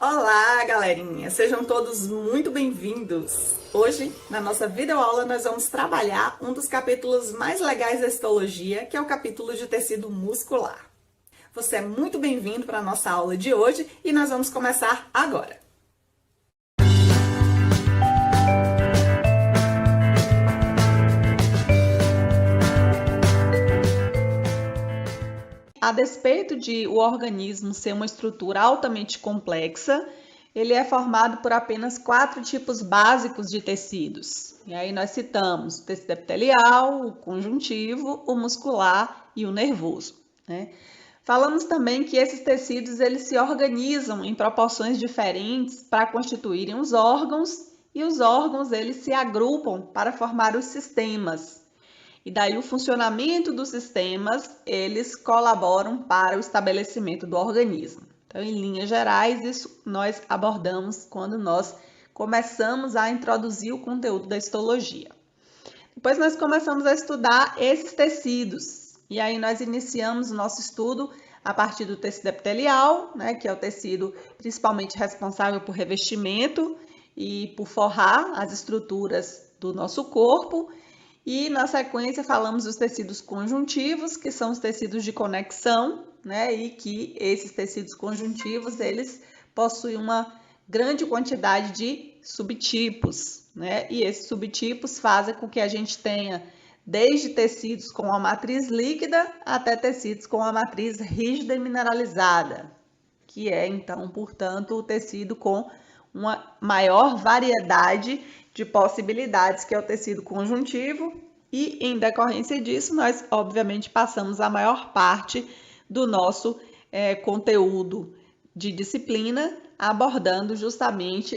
Olá, galerinha! Sejam todos muito bem-vindos! Hoje, na nossa videoaula, nós vamos trabalhar um dos capítulos mais legais da histologia, que é o capítulo de tecido muscular. Você é muito bem-vindo para a nossa aula de hoje e nós vamos começar agora! A despeito de o organismo ser uma estrutura altamente complexa, ele é formado por apenas 4 tipos básicos de tecidos. E aí nós citamos o tecido epitelial, o conjuntivo, o muscular e o nervoso, né? Falamos também que esses tecidos eles se organizam em proporções diferentes para constituírem os órgãos, e os órgãos eles se agrupam para formar os sistemas. E daí o funcionamento dos sistemas, eles colaboram para o estabelecimento do organismo. Então, em linhas gerais, isso nós abordamos quando nós começamos a introduzir o conteúdo da histologia. Depois nós começamos a estudar esses tecidos. E aí nós iniciamos o nosso estudo a partir do tecido epitelial, né, que é o tecido principalmente responsável por revestimento e por forrar as estruturas do nosso corpo. E na sequência falamos dos tecidos conjuntivos, que são os tecidos de conexão, né? E que esses tecidos conjuntivos, eles possuem uma grande quantidade de subtipos, né? E esses subtipos fazem com que a gente tenha desde tecidos com a matriz líquida até tecidos com a matriz rígida e mineralizada, que é então, portanto, o tecido com uma maior variedade de possibilidades, que é o tecido conjuntivo, e em decorrência disso, nós obviamente passamos a maior parte do nosso conteúdo de disciplina abordando justamente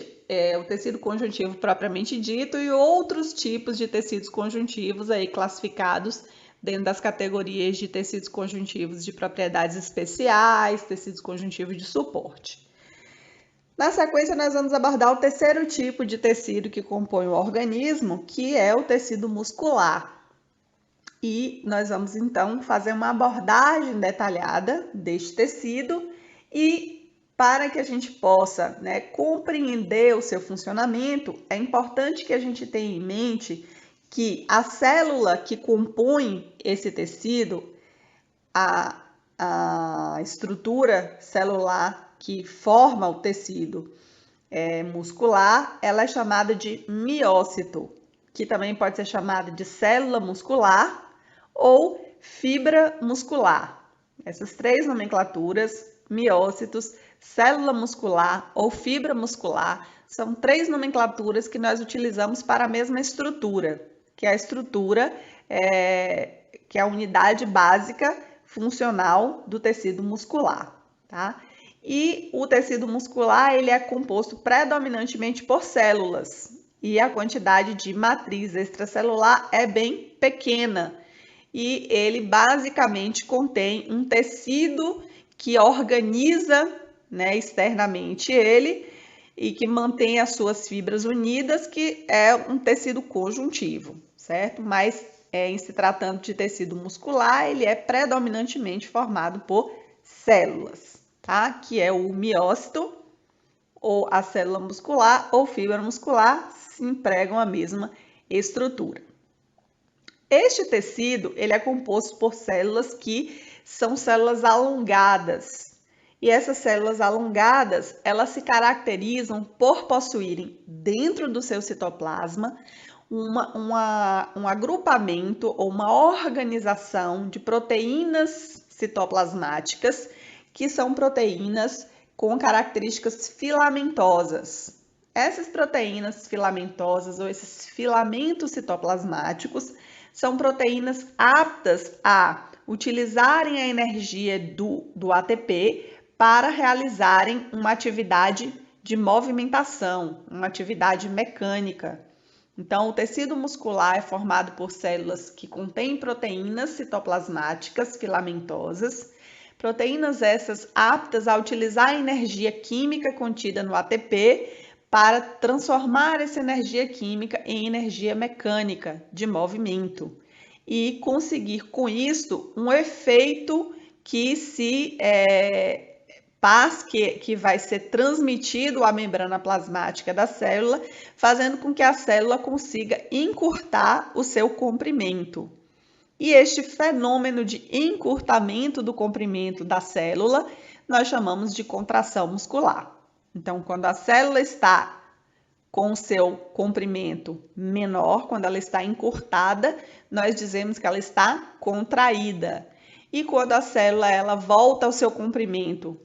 o tecido conjuntivo propriamente dito e outros tipos de tecidos conjuntivos aí classificados dentro das categorias de tecidos conjuntivos de propriedades especiais, tecidos conjuntivos de suporte. Na sequência, nós vamos abordar o terceiro tipo de tecido que compõe o organismo, que é o tecido muscular. E nós vamos, então, fazer uma abordagem detalhada deste tecido e para que a gente possa, né, compreender o seu funcionamento, é importante que a gente tenha em mente que a célula que compõe esse tecido, a estrutura celular que forma o tecido muscular, ela é chamada de miócito, que também pode ser chamada de célula muscular ou fibra muscular. Essas três nomenclaturas, miócitos, célula muscular ou fibra muscular, são três nomenclaturas que nós utilizamos para a mesma estrutura, que é a estrutura, que é a unidade básica funcional do tecido muscular, tá? E o tecido muscular, ele é composto predominantemente por células e a quantidade de matriz extracelular é bem pequena. E ele basicamente contém um tecido que organiza, né, externamente ele e que mantém as suas fibras unidas, que é um tecido conjuntivo, certo? Mas em se tratando de tecido muscular, ele é predominantemente formado por células, tá? Que é o miócito, ou a célula muscular, ou fibra muscular, se empregam a mesma estrutura. Este tecido, ele é composto por células que são células alongadas. E essas células alongadas, elas se caracterizam por possuírem dentro do seu citoplasma um agrupamento ou uma organização de proteínas citoplasmáticas, que são proteínas com características filamentosas. Essas proteínas filamentosas ou esses filamentos citoplasmáticos são proteínas aptas a utilizarem a energia do ATP para realizarem uma atividade de movimentação, uma atividade mecânica. Então, o tecido muscular é formado por células que contêm proteínas citoplasmáticas filamentosas, proteínas essas aptas a utilizar a energia química contida no ATP para transformar essa energia química em energia mecânica de movimento e conseguir com isso um efeito que se paz que vai ser transmitido à membrana plasmática da célula, fazendo com que a célula consiga encurtar o seu comprimento. E este fenômeno de encurtamento do comprimento da célula, nós chamamos de contração muscular. Então, quando a célula está com o seu comprimento menor, quando ela está encurtada, nós dizemos que ela está contraída. E quando a célula ela volta ao seu comprimento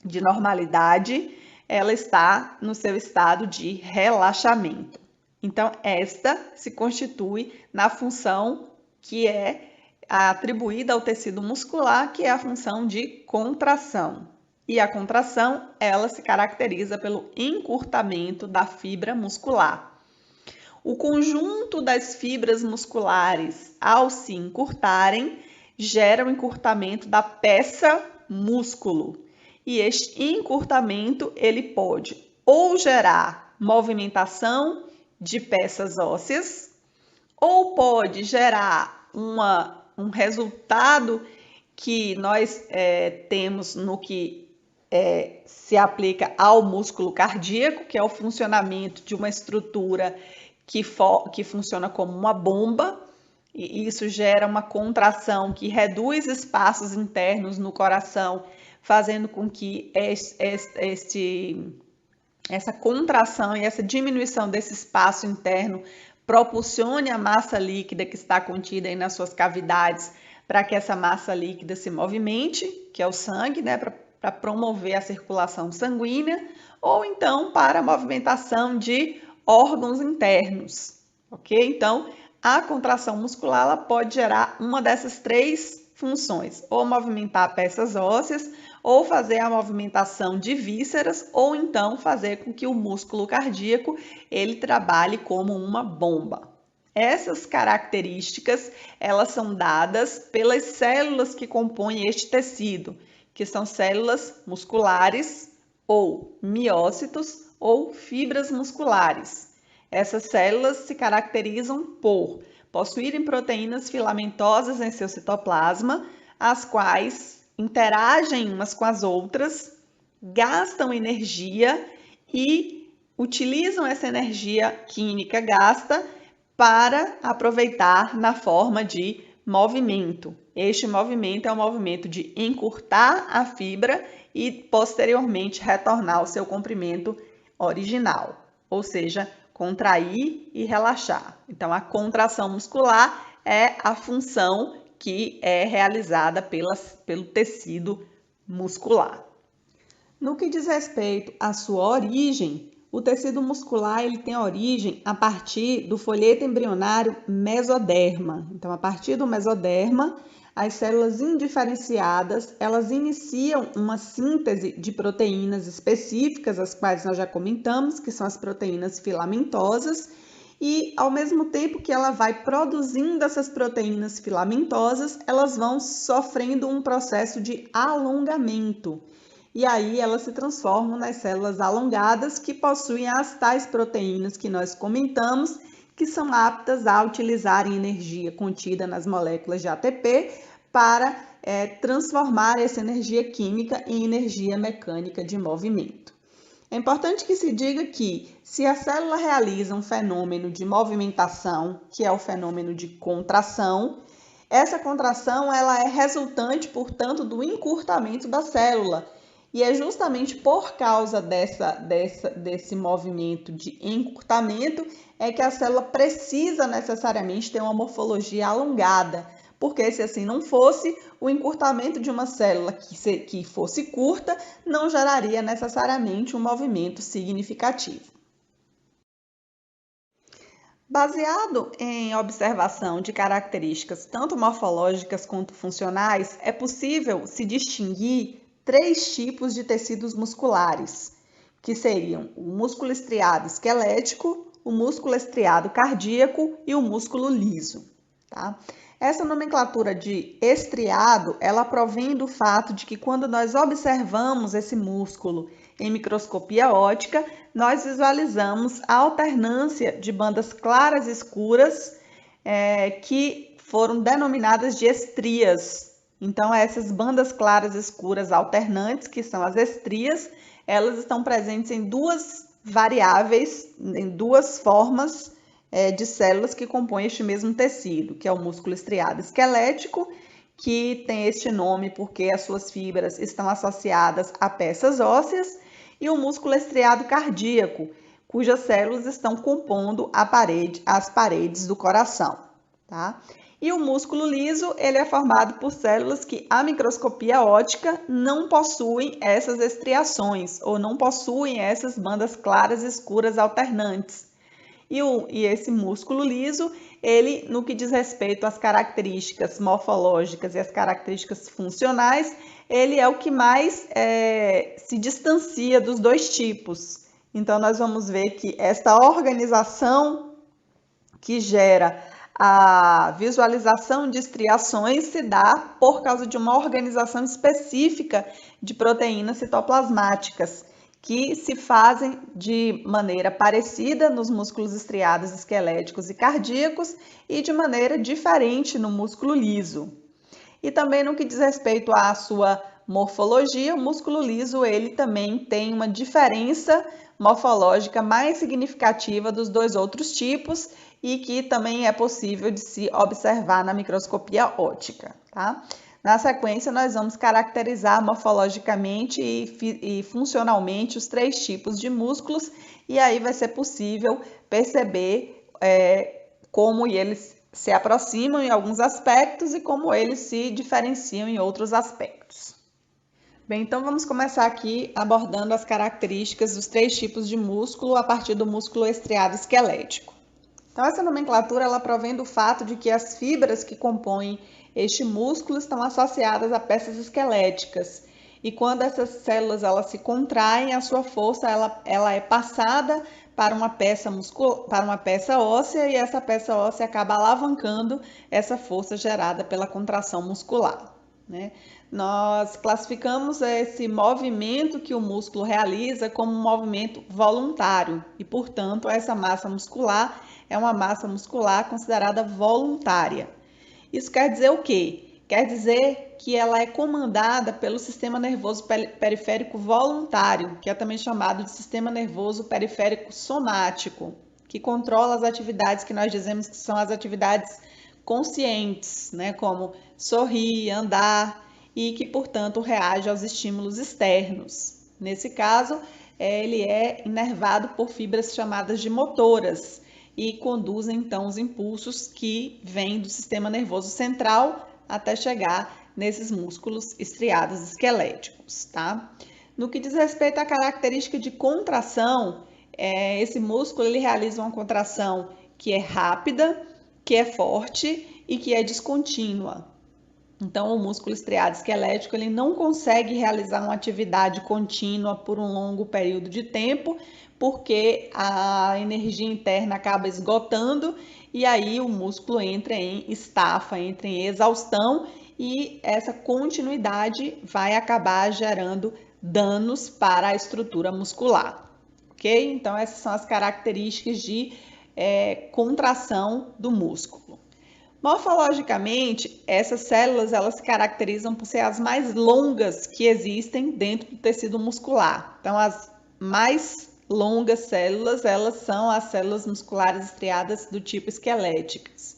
de normalidade, ela está no seu estado de relaxamento. Então, esta se constitui na função que é atribuída ao tecido muscular, que é a função de contração. E a contração, ela se caracteriza pelo encurtamento da fibra muscular. O conjunto das fibras musculares, ao se encurtarem, gera o encurtamento da peça músculo. E este encurtamento, ele pode ou gerar movimentação de peças ósseas, ou pode gerar um resultado que nós temos no que se aplica ao músculo cardíaco, que é o funcionamento de uma estrutura que funciona como uma bomba, e isso gera uma contração que reduz espaços internos no coração, fazendo com que essa contração e essa diminuição desse espaço interno propulsione a massa líquida que está contida aí nas suas cavidades para que essa massa líquida se movimente, que é o sangue, né, para promover a circulação sanguínea, ou então para a movimentação de órgãos internos, ok? Então, a contração muscular ela pode gerar uma dessas três funções, ou movimentar peças ósseas, ou fazer a movimentação de vísceras, ou então fazer com que o músculo cardíaco ele trabalhe como uma bomba. Essas características, elas são dadas pelas células que compõem este tecido, que são células musculares, ou miócitos, ou fibras musculares. Essas células se caracterizam por possuírem proteínas filamentosas em seu citoplasma, as quais interagem umas com as outras, gastam energia e utilizam essa energia química gasta para aproveitar na forma de movimento. Este movimento é o movimento de encurtar a fibra e posteriormente retornar ao seu comprimento original, ou seja, contrair e relaxar. Então, a contração muscular é a função que é realizada pelo tecido muscular. No que diz respeito à sua origem, o tecido muscular ele tem origem a partir do folheto embrionário mesoderma. Então, a partir do mesoderma, as células indiferenciadas, elas iniciam uma síntese de proteínas específicas, as quais nós já comentamos, que são as proteínas filamentosas, e ao mesmo tempo que ela vai produzindo essas proteínas filamentosas, elas vão sofrendo um processo de alongamento. E aí elas se transformam nas células alongadas que possuem as tais proteínas que nós comentamos, que são aptas a utilizarem energia contida nas moléculas de ATP para transformar essa energia química em energia mecânica de movimento. É importante que se diga que se a célula realiza um fenômeno de movimentação, que é o fenômeno de contração, essa contração ela é resultante, portanto, do encurtamento da célula. E é justamente por causa desse movimento de encurtamento é que a célula precisa necessariamente ter uma morfologia alongada, porque se assim não fosse, o encurtamento de uma célula que fosse curta não geraria necessariamente um movimento significativo. Baseado em observação de características tanto morfológicas quanto funcionais, é possível se distinguir três tipos de tecidos musculares, que seriam o músculo estriado esquelético, o músculo estriado cardíaco e o músculo liso. Tá? Essa nomenclatura de estriado, ela provém do fato de que quando nós observamos esse músculo em microscopia óptica, nós visualizamos a alternância de bandas claras e escuras que foram denominadas de estrias. Então, essas bandas claras escuras alternantes, que são as estrias, elas estão presentes em duas variáveis, em duas formas de células que compõem este mesmo tecido, que é o músculo estriado esquelético, que tem este nome porque as suas fibras estão associadas a peças ósseas, e o músculo estriado cardíaco, cujas células estão compondo as paredes do coração, tá? E o músculo liso, ele é formado por células que a microscopia óptica não possuem essas estriações ou não possuem essas bandas claras e escuras alternantes. E esse músculo liso, ele, no que diz respeito às características morfológicas e às características funcionais, ele é o que mais se distancia dos dois tipos. Então, nós vamos ver que esta organização que gera a visualização de estriações se dá por causa de uma organização específica de proteínas citoplasmáticas, que se fazem de maneira parecida nos músculos estriados esqueléticos e cardíacos e de maneira diferente no músculo liso. E também no que diz respeito à sua morfologia, o músculo liso ele também tem uma diferença morfológica mais significativa dos dois outros tipos e que também é possível de se observar na microscopia óptica, tá? Na sequência, nós vamos caracterizar morfologicamente e funcionalmente os três tipos de músculos e aí vai ser possível perceber como eles se aproximam em alguns aspectos e como eles se diferenciam em outros aspectos. Bem, então vamos começar aqui abordando as características dos três tipos de músculo a partir do músculo estriado esquelético. Então, essa nomenclatura ela provém do fato de que as fibras que compõem este músculo estão associadas a peças esqueléticas. E quando essas células elas se contraem, a sua força ela é passada para uma peça óssea e essa peça óssea acaba alavancando essa força gerada pela contração muscular, né? Nós classificamos esse movimento que o músculo realiza como um movimento voluntário e, portanto, essa massa muscular é uma massa muscular considerada voluntária. Isso quer dizer o quê? Quer dizer que ela é comandada pelo sistema nervoso periférico voluntário, que é também chamado de sistema nervoso periférico somático, que controla as atividades que nós dizemos que são as atividades conscientes, né, como sorrir, andar, e que, portanto, reage aos estímulos externos. Nesse caso, ele é inervado por fibras chamadas de motoras e conduzem, então, os impulsos que vêm do sistema nervoso central até chegar nesses músculos estriados esqueléticos, tá? No que diz respeito à característica de contração, esse músculo ele realiza uma contração que é rápida, que é forte e que é descontínua. Então, o músculo estriado esquelético ele não consegue realizar uma atividade contínua por um longo período de tempo, porque a energia interna acaba esgotando e aí o músculo entra em estafa, entra em exaustão e essa continuidade vai acabar gerando danos para a estrutura muscular, ok? Então, essas são as características de contração do músculo. Morfologicamente, essas células elas se caracterizam por ser as mais longas que existem dentro do tecido muscular. Então, as mais longas células, elas são as células musculares estriadas do tipo esqueléticas.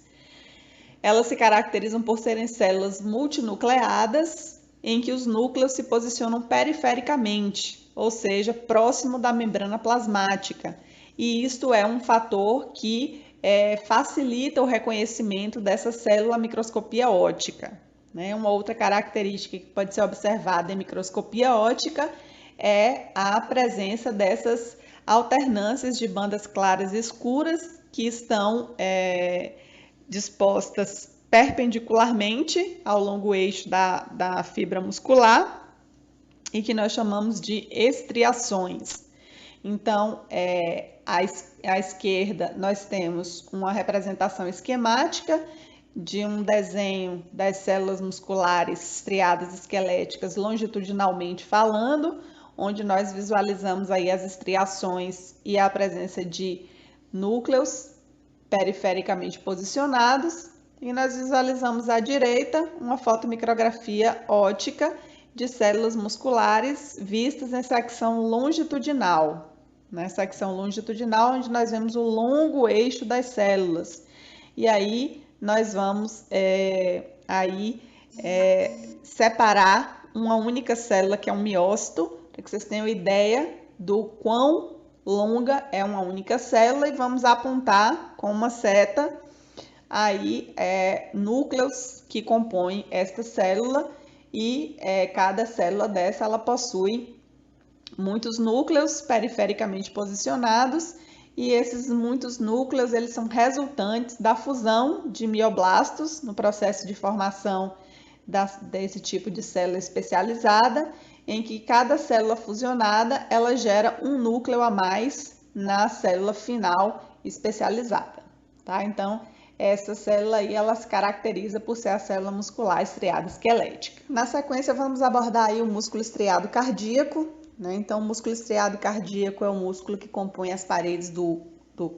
Elas se caracterizam por serem células multinucleadas, em que os núcleos se posicionam perifericamente, ou seja, próximo da membrana plasmática. E isto é um fator que facilita o reconhecimento dessa célula à microscopia óptica, né? Uma outra característica que pode ser observada em microscopia óptica é a presença dessas alternâncias de bandas claras e escuras que estão dispostas perpendicularmente ao longo eixo da fibra muscular e que nós chamamos de estriações. Então, à esquerda, nós temos uma representação esquemática de um desenho das células musculares estriadas esqueléticas longitudinalmente falando, onde nós visualizamos aí as estriações e a presença de núcleos perifericamente posicionados. E nós visualizamos à direita uma fotomicrografia óptica de células musculares vistas em secção longitudinal. Na secção longitudinal, onde nós vemos o longo eixo das células. E aí nós vamos separar uma única célula, que é um miócito, para que vocês tenham ideia do quão longa é uma única célula, e vamos apontar com uma seta aí núcleos que compõem esta célula, e cada célula dessa ela possui muitos núcleos perifericamente posicionados, e esses muitos núcleos eles são resultantes da fusão de mioblastos no processo de formação desse tipo de célula especializada, em que cada célula fusionada ela gera um núcleo a mais na célula final especializada, tá? Então, essa célula aí, ela se caracteriza por ser a célula muscular estriada esquelética. Na sequência, vamos abordar aí o músculo estriado cardíaco, né? Então, o músculo estriado cardíaco é o músculo que compõe as paredes do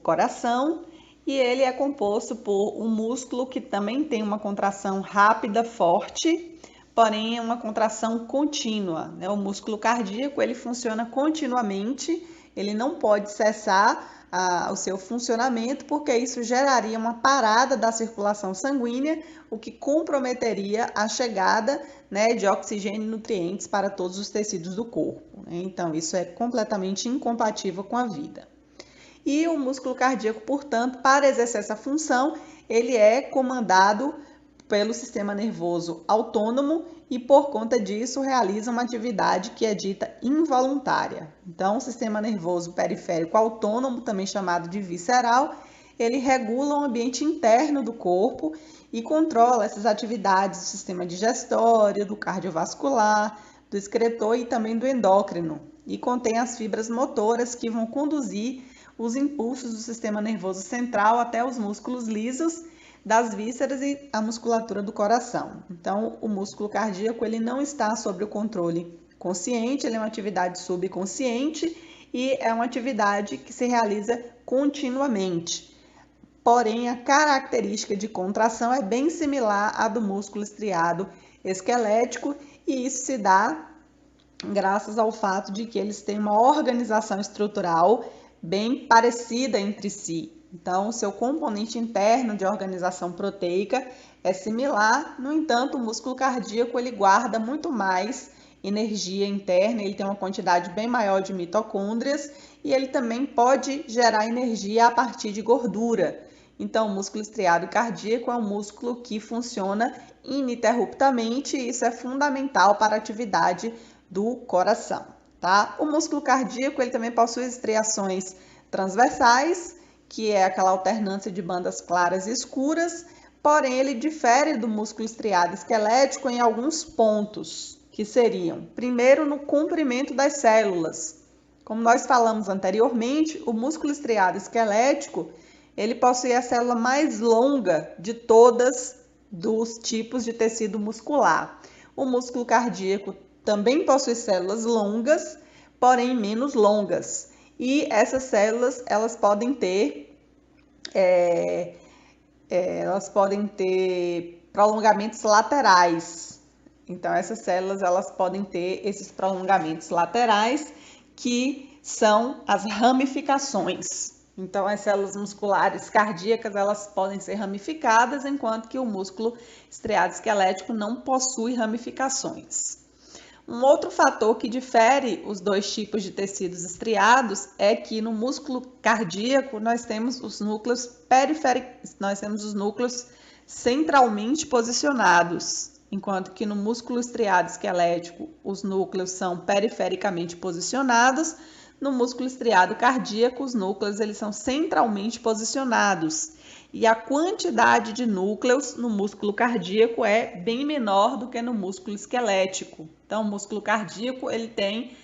coração, e ele é composto por um músculo que também tem uma contração rápida, forte, porém é uma contração contínua, né? O músculo cardíaco, ele funciona continuamente, ele não pode cessar o seu funcionamento, porque isso geraria uma parada da circulação sanguínea, o que comprometeria a chegada, né, de oxigênio e nutrientes para todos os tecidos do corpo, né? Então, isso é completamente incompatível com a vida. E o músculo cardíaco, portanto, para exercer essa função, ele é comandado pelo sistema nervoso autônomo, e por conta disso realiza uma atividade que é dita involuntária. Então, o sistema nervoso periférico autônomo, também chamado de visceral, ele regula o ambiente interno do corpo e controla essas atividades do sistema digestório, do cardiovascular, do excretor e também do endócrino, e contém as fibras motoras que vão conduzir os impulsos do sistema nervoso central até os músculos lisos das vísceras e a musculatura do coração. Então, o músculo cardíaco ele não está sob o controle consciente, ele é uma atividade subconsciente e é uma atividade que se realiza continuamente. Porém, a característica de contração é bem similar à do músculo estriado esquelético, e isso se dá graças ao fato de que eles têm uma organização estrutural bem parecida entre si. Então, o seu componente interno de organização proteica é similar, no entanto, o músculo cardíaco ele guarda muito mais energia interna, ele tem uma quantidade bem maior de mitocôndrias, e ele também pode gerar energia a partir de gordura. Então, o músculo estriado cardíaco é um músculo que funciona ininterruptamente, e isso é fundamental para a atividade do coração, tá? O músculo cardíaco ele também possui estriações transversais, que é aquela alternância de bandas claras e escuras, porém ele difere do músculo estriado esquelético em alguns pontos, que seriam, primeiro, no comprimento das células. Como nós falamos anteriormente, o músculo estriado esquelético, ele possui a célula mais longa de todas dos tipos de tecido muscular. O músculo cardíaco também possui células longas, porém menos longas. E essas células, elas podem ter prolongamentos laterais. Então, essas células, elas podem ter esses prolongamentos laterais, que são as ramificações. Então, as células musculares cardíacas, elas podem ser ramificadas, enquanto que o músculo estriado esquelético não possui ramificações. Um outro fator que difere os dois tipos de tecidos estriados é que no músculo cardíaco nós temos os núcleos periféricos, nós temos os núcleos centralmente posicionados, enquanto que no músculo estriado esquelético os núcleos são perifericamente posicionados. No músculo estriado cardíaco, os núcleos eles são centralmente posicionados. E a quantidade de núcleos no músculo cardíaco é bem menor do que no músculo esquelético. Então, o músculo cardíaco ele tem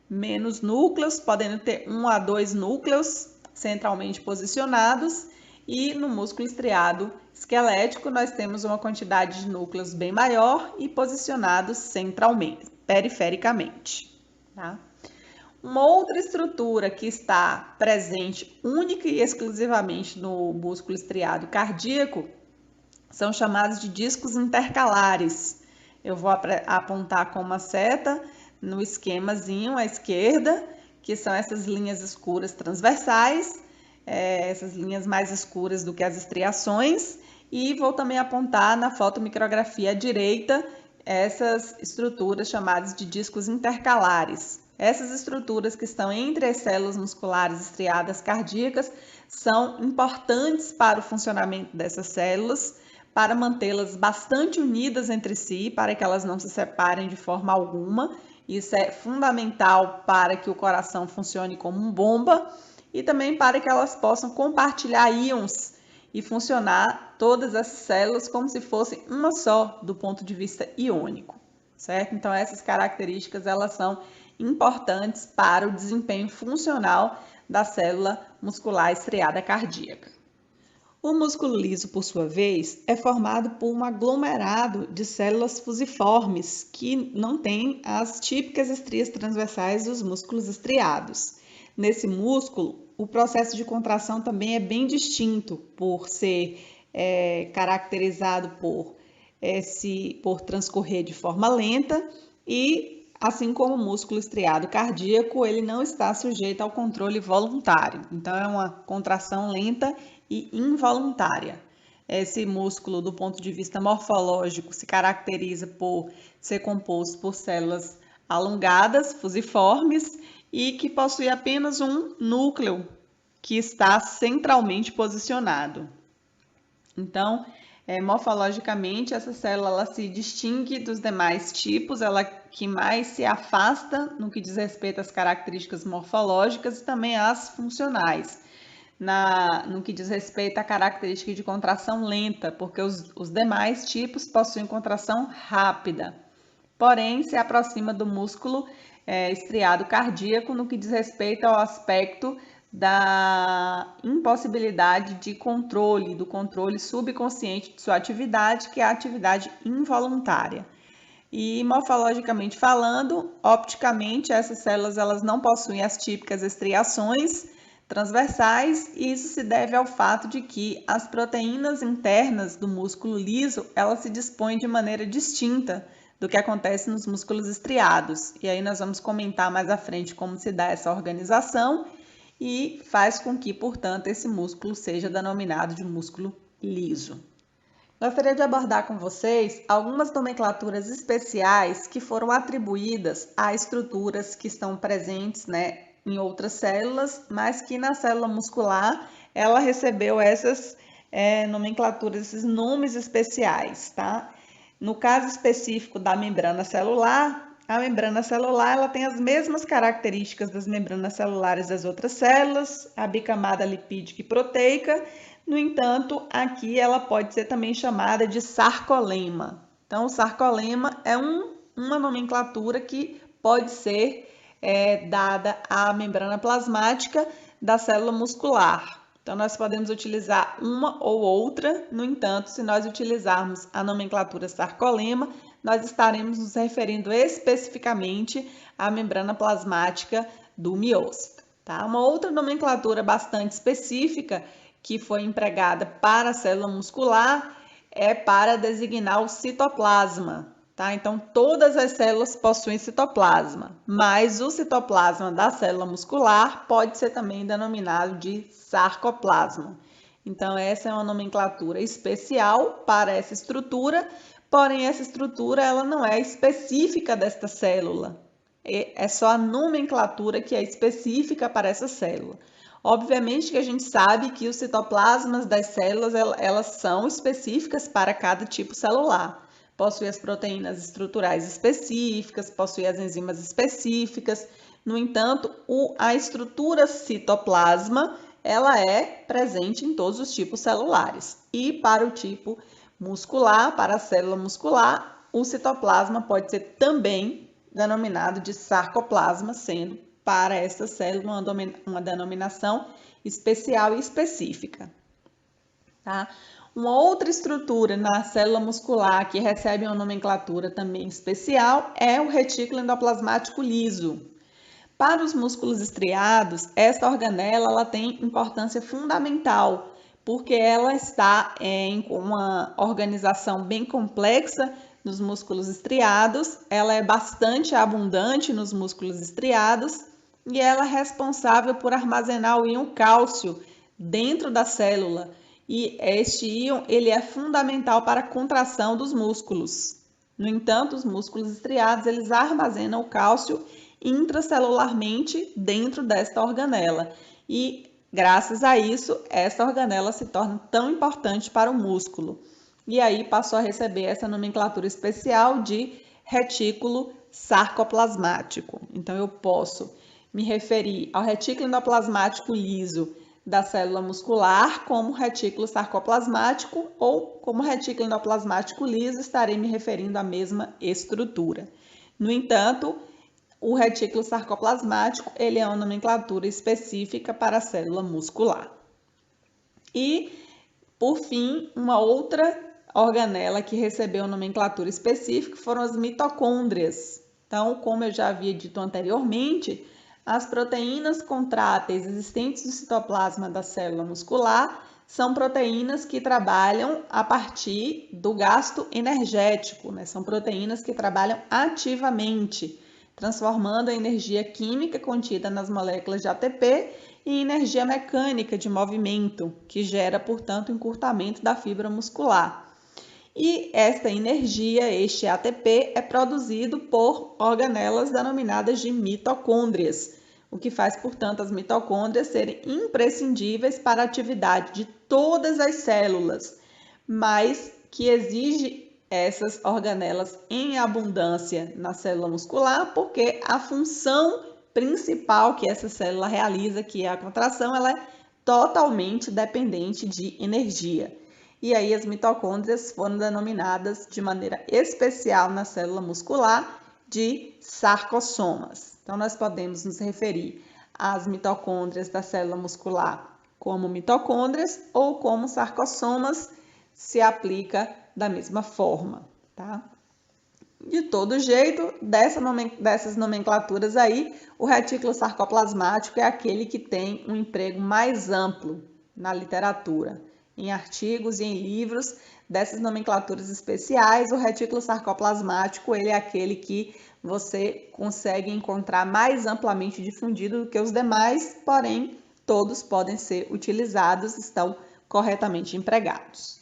menos núcleos, podendo ter 1 a 2 núcleos centralmente posicionados, e no músculo estriado esquelético nós temos uma quantidade de núcleos bem maior e posicionados centralmente, perifericamente, tá? Uma outra estrutura que está presente única e exclusivamente no músculo estriado cardíaco são chamados de discos intercalares. Eu vou apontar com uma seta no esquemazinho à esquerda, que são essas linhas escuras transversais, essas linhas mais escuras do que as estriações, e vou também apontar na fotomicrografia à direita essas estruturas chamadas de discos intercalares. Essas estruturas que estão entre as células musculares estriadas cardíacas são importantes para o funcionamento dessas células, para mantê-las bastante unidas entre si, para que elas não se separem de forma alguma. Isso é fundamental para que o coração funcione como uma bomba e também para que elas possam compartilhar íons e funcionar todas as células como se fossem uma só do ponto de vista iônico, certo? Então essas características elas são importantes para o desempenho funcional da célula muscular estriada cardíaca. O músculo liso, por sua vez, é formado por um aglomerado de células fusiformes que não tem as típicas estrias transversais dos músculos estriados. Nesse músculo, o processo de contração também é bem distinto, por ser caracterizado por transcorrer de forma lenta e, assim como o músculo estriado cardíaco, ele não está sujeito ao controle voluntário. Então, é uma contração lenta e involuntária. Esse músculo, do ponto de vista morfológico, se caracteriza por ser composto por células alongadas, fusiformes, e que possui apenas um núcleo que está centralmente posicionado. Então, morfologicamente, essa célula ela se distingue dos demais tipos, ela que mais se afasta no que diz respeito às características morfológicas e também às funcionais. No que diz respeito à característica de contração lenta, porque os demais tipos possuem contração rápida, porém se aproxima do músculo estriado cardíaco no que diz respeito ao aspecto da impossibilidade de controle, do controle subconsciente de sua atividade, que é a atividade involuntária. E morfologicamente falando, opticamente, essas células elas não possuem as típicas estriações transversais, e isso se deve ao fato de que as proteínas internas do músculo liso, elas se dispõem de maneira distinta do que acontece nos músculos estriados. E aí nós vamos comentar mais à frente como se dá essa organização e faz com que, portanto, esse músculo seja denominado de músculo liso. Gostaria de abordar com vocês algumas nomenclaturas especiais que foram atribuídas a estruturas que estão presentes, em outras células, mas que na célula muscular ela recebeu essas nomenclaturas, esses nomes especiais, tá? No caso específico da membrana celular, a membrana celular ela tem as mesmas características das membranas celulares das outras células, a bicamada lipídica e proteica. No entanto, aqui ela pode ser também chamada de sarcolema. Então, o sarcolema é uma nomenclatura que pode ser dada à membrana plasmática da célula muscular. Então, nós podemos utilizar uma ou outra, no entanto, se nós utilizarmos a nomenclatura sarcolema, nós estaremos nos referindo especificamente à membrana plasmática do miócito. Tá? Uma outra nomenclatura bastante específica que foi empregada para a célula muscular é para designar o citoplasma. Tá? Então, todas as células possuem citoplasma, mas o citoplasma da célula muscular pode ser também denominado de sarcoplasma. Então, essa é uma nomenclatura especial para essa estrutura, porém, essa estrutura ela não é específica desta célula. É só a nomenclatura que é específica para essa célula. Obviamente que a gente sabe que os citoplasmas das células elas são específicas para cada tipo celular. Possui as proteínas estruturais específicas, possui as enzimas específicas. No entanto, a estrutura citoplasma, ela é presente em todos os tipos celulares. E para o tipo muscular, para a célula muscular, o citoplasma pode ser também denominado de sarcoplasma, sendo para essa célula uma denominação especial e específica. Tá? Uma outra estrutura na célula muscular que recebe uma nomenclatura também especial é o retículo endoplasmático liso. Para os músculos estriados, esta organela ela tem importância fundamental, porque ela está em uma organização bem complexa nos músculos estriados, ela é bastante abundante nos músculos estriados e ela é responsável por armazenar o íon cálcio dentro da célula. E este íon ele é fundamental para a contração dos músculos. No entanto, os músculos estriados eles armazenam o cálcio intracelularmente dentro desta organela. E graças a isso, essa organela se torna tão importante para o músculo. E aí passou a receber essa nomenclatura especial de retículo sarcoplasmático. Então, eu posso me referir ao retículo endoplasmático liso da célula muscular como retículo sarcoplasmático ou como retículo endoplasmático liso, estarei me referindo à mesma estrutura. No entanto, o retículo sarcoplasmático ele é uma nomenclatura específica para a célula muscular. E, por fim, uma outra organela que recebeu nomenclatura específica foram as mitocôndrias. Então, como eu já havia dito anteriormente, as proteínas contráteis existentes no citoplasma da célula muscular são proteínas que trabalham a partir do gasto energético, né? São proteínas que trabalham ativamente, transformando a energia química contida nas moléculas de ATP em energia mecânica de movimento, que gera, portanto, encurtamento da fibra muscular. E esta energia, este ATP, é produzido por organelas denominadas de mitocôndrias, o que faz, portanto, as mitocôndrias serem imprescindíveis para a atividade de todas as células, mas que exige essas organelas em abundância na célula muscular, porque a função principal que essa célula realiza, que é a contração, ela é totalmente dependente de energia. E aí as mitocôndrias foram denominadas de maneira especial na célula muscular de sarcossomas. Então, nós podemos nos referir às mitocôndrias da célula muscular como mitocôndrias ou como sarcossomas, se aplica da mesma forma, tá? De todo jeito, dessas nomenclaturas aí, o retículo sarcoplasmático é aquele que tem um emprego mais amplo na literatura. Em artigos e em livros dessas nomenclaturas especiais, o retículo sarcoplasmático ele é aquele que você consegue encontrar mais amplamente difundido do que os demais, porém, todos podem ser utilizados, estão corretamente empregados.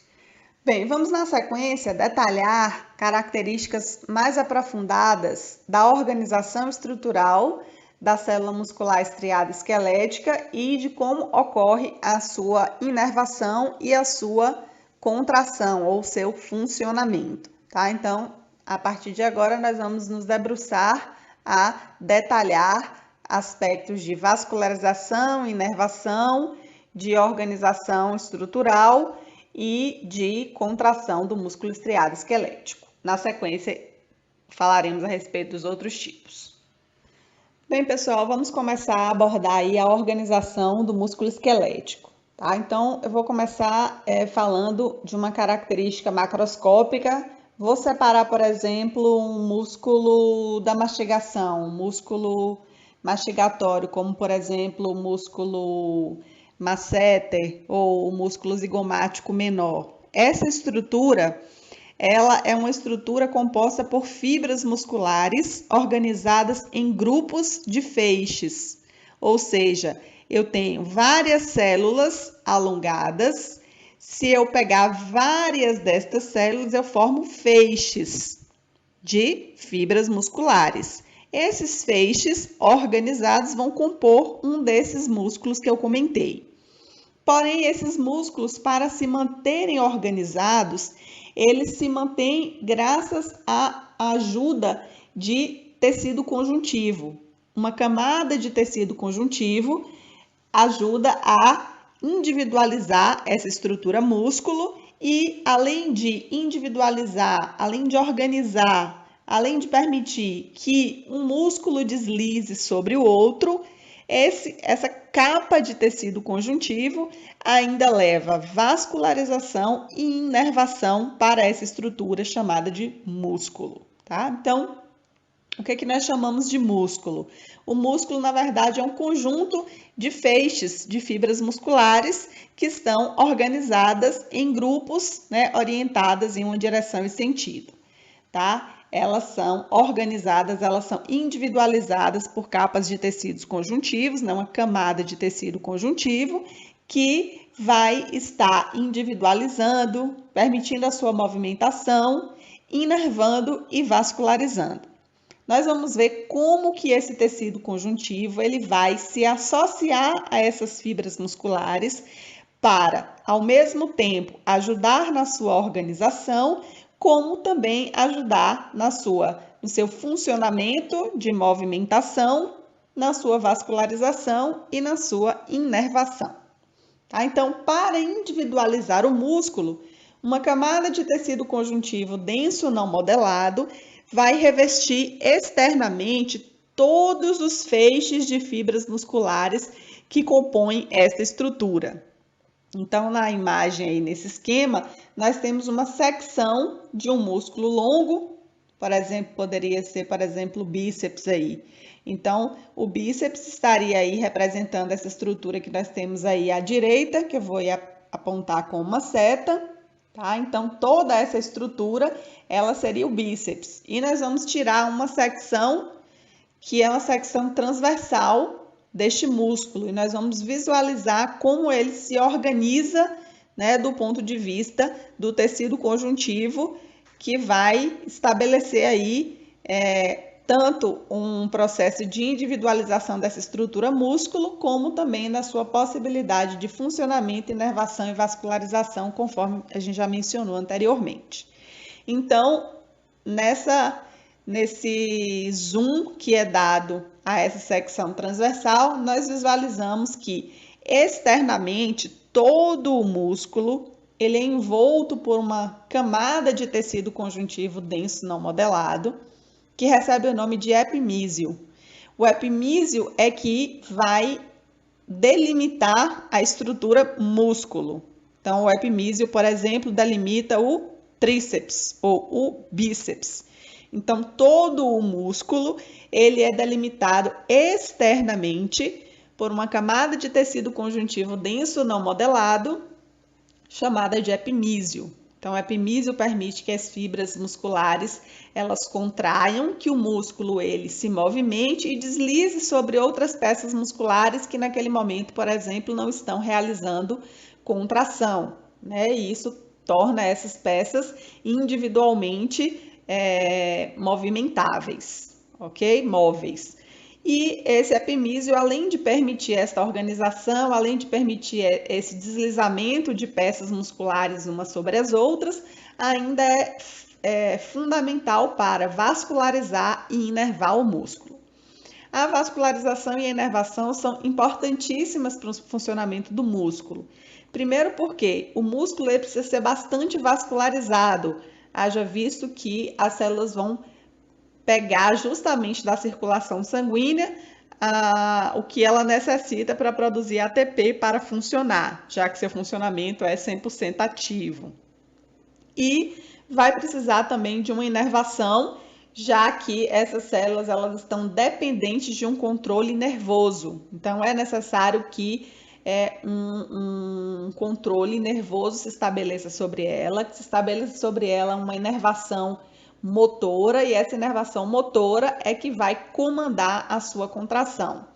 Bem, vamos na sequência detalhar características mais aprofundadas da organização estrutural da célula muscular estriada esquelética e de como ocorre a sua inervação e a sua contração ou seu funcionamento, tá? Então, a partir de agora, nós vamos nos debruçar a detalhar aspectos de vascularização, inervação, de organização estrutural e de contração do músculo estriado esquelético. Na sequência, falaremos a respeito dos outros tipos. Bem, pessoal, vamos começar a abordar aí a organização do músculo esquelético, tá? Então, eu vou começar falando de uma característica macroscópica. Vou separar, por exemplo, um músculo da mastigação, um músculo mastigatório, como, por exemplo, o músculo masseter ou o músculo zigomático menor. Essa estrutura ela é uma estrutura composta por fibras musculares organizadas em grupos de feixes, ou seja, eu tenho várias células alongadas. Se eu pegar várias destas células, eu formo feixes de fibras musculares. Esses feixes organizados vão compor um desses músculos que eu comentei. Porém, esses músculos, para se manterem organizados, eles se mantêm graças à ajuda de tecido conjuntivo. Uma camada de tecido conjuntivo ajuda a individualizar essa estrutura músculo e, além de individualizar, além de organizar, além de permitir que um músculo deslize sobre o outro, essa capa de tecido conjuntivo ainda leva vascularização e inervação para essa estrutura chamada de músculo, tá? Então, O que nós chamamos de músculo? O músculo, na verdade, é um conjunto de feixes de fibras musculares que estão organizadas em grupos, né, orientadas em uma direção e sentido, tá? Elas são organizadas, elas são individualizadas por capas de tecidos conjuntivos, né, uma camada de tecido conjuntivo que vai estar individualizando, permitindo a sua movimentação, inervando e vascularizando. Nós vamos ver como que esse tecido conjuntivo ele vai se associar a essas fibras musculares para, ao mesmo tempo, ajudar na sua organização, como também ajudar no seu funcionamento de movimentação, na sua vascularização e na sua inervação. Tá? Então, para individualizar o músculo, uma camada de tecido conjuntivo denso não modelado vai revestir externamente todos os feixes de fibras musculares que compõem essa estrutura. Então, na imagem aí, nesse esquema, nós temos uma secção de um músculo longo, por exemplo, poderia ser, por exemplo, o bíceps aí. Então, o bíceps estaria aí representando essa estrutura que nós temos aí à direita, que eu vou apontar com uma seta, tá? Então, toda essa estrutura, ela seria o bíceps. E nós vamos tirar uma secção, que é uma secção transversal deste músculo, e nós vamos visualizar como ele se organiza, né, do ponto de vista do tecido conjuntivo, que vai estabelecer aí tanto um processo de individualização dessa estrutura músculo, como também na sua possibilidade de funcionamento, inervação e vascularização, conforme a gente já mencionou anteriormente. Então, nesse zoom que é dado a essa secção transversal, nós visualizamos que externamente todo o músculo ele é envolto por uma camada de tecido conjuntivo denso não modelado, que recebe o nome de epimísio. O epimísio é que vai delimitar a estrutura músculo. Então, o epimísio, por exemplo, delimita o tríceps ou o bíceps. Então, todo o músculo ele é delimitado externamente por uma camada de tecido conjuntivo denso não modelado, chamada de epimísio. Então, o epimísio permite que as fibras musculares elas contraiam, que o músculo ele se movimente e deslize sobre outras peças musculares que naquele momento, por exemplo, não estão realizando contração, né? E isso torna essas peças individualmente movimentáveis, ok? Móveis. E esse epimísio, além de permitir esta organização, além de permitir esse deslizamento de peças musculares umas sobre as outras, ainda é fundamental para vascularizar e inervar o músculo. A vascularização e a inervação são importantíssimas para o funcionamento do músculo. Primeiro porque o músculo precisa ser bastante vascularizado, haja visto que as células vão pegar justamente da circulação sanguínea o que ela necessita para produzir ATP para funcionar, já que seu funcionamento é 100% ativo. E vai precisar também de uma inervação, já que essas células elas estão dependentes de um controle nervoso. Então, é necessário que um controle nervoso se estabeleça sobre ela, que se estabeleça sobre ela uma inervação motora, e essa inervação motora é que vai comandar a sua contração.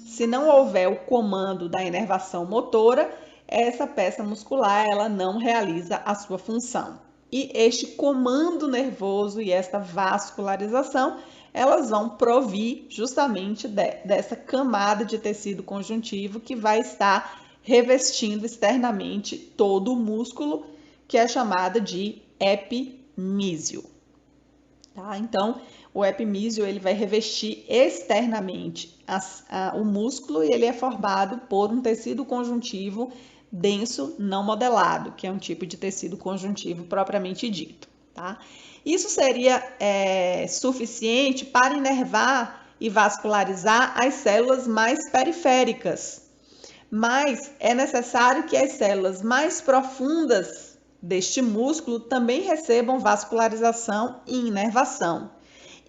Se não houver o comando da inervação motora, essa peça muscular ela não realiza a sua função. E este comando nervoso e esta vascularização, elas vão provir justamente dessa camada de tecido conjuntivo que vai estar revestindo externamente todo o músculo, que é chamada de epimísio. Tá? Então, o epimísio ele vai revestir externamente o músculo e ele é formado por um tecido conjuntivo denso não modelado, que é um tipo de tecido conjuntivo propriamente dito. Tá? Isso seria suficiente para inervar e vascularizar as células mais periféricas, mas é necessário que as células mais profundas deste músculo também recebam vascularização e inervação.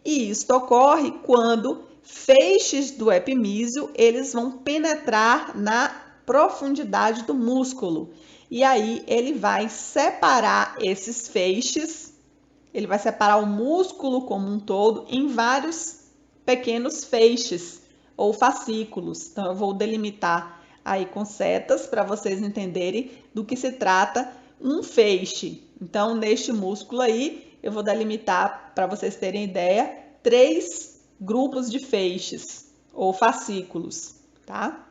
E isto ocorre quando feixes do epimísio, eles vão penetrar na profundidade do músculo. E aí ele vai separar esses feixes, ele vai separar o músculo como um todo em vários pequenos feixes ou fascículos. Então eu vou delimitar aí com setas para vocês entenderem do que se trata um feixe. Então neste músculo aí eu vou delimitar, para vocês terem ideia, 3 grupos de feixes ou fascículos, tá?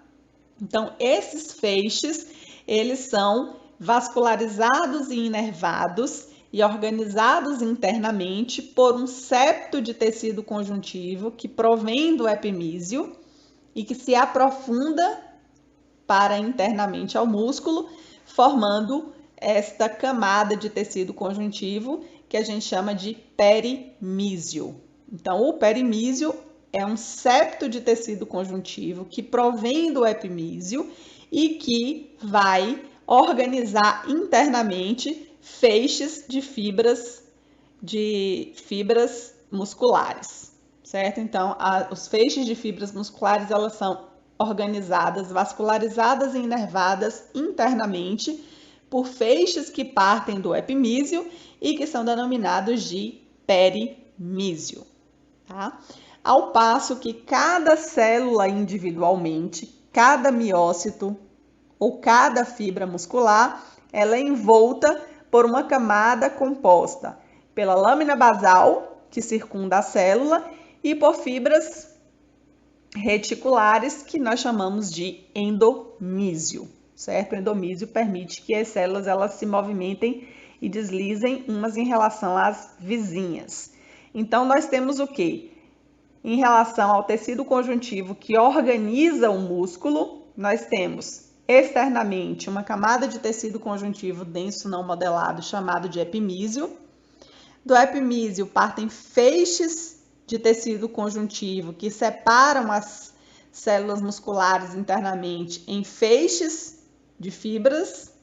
Então, esses feixes, eles são vascularizados e inervados e organizados internamente por um septo de tecido conjuntivo que provém do epimísio e que se aprofunda para internamente ao músculo, formando esta camada de tecido conjuntivo que a gente chama de perimísio. Então, o perimísio é um septo de tecido conjuntivo que provém do epimísio e que vai organizar internamente feixes de fibras musculares, certo? Então, os feixes de fibras musculares, elas são organizadas, vascularizadas e inervadas internamente por feixes que partem do epimísio e que são denominados de perimísio, tá? Ao passo que cada célula individualmente, cada miócito ou cada fibra muscular, ela é envolta por uma camada composta pela lâmina basal, que circunda a célula, e por fibras reticulares, que nós chamamos de endomísio, certo? O endomísio permite que as células elas se movimentem e deslizem umas em relação às vizinhas. Então, nós temos o quê? Em relação ao tecido conjuntivo que organiza o músculo, nós temos externamente uma camada de tecido conjuntivo denso não modelado chamado de epimísio. Do epimísio partem feixes de tecido conjuntivo que separam as células musculares internamente em feixes de fibras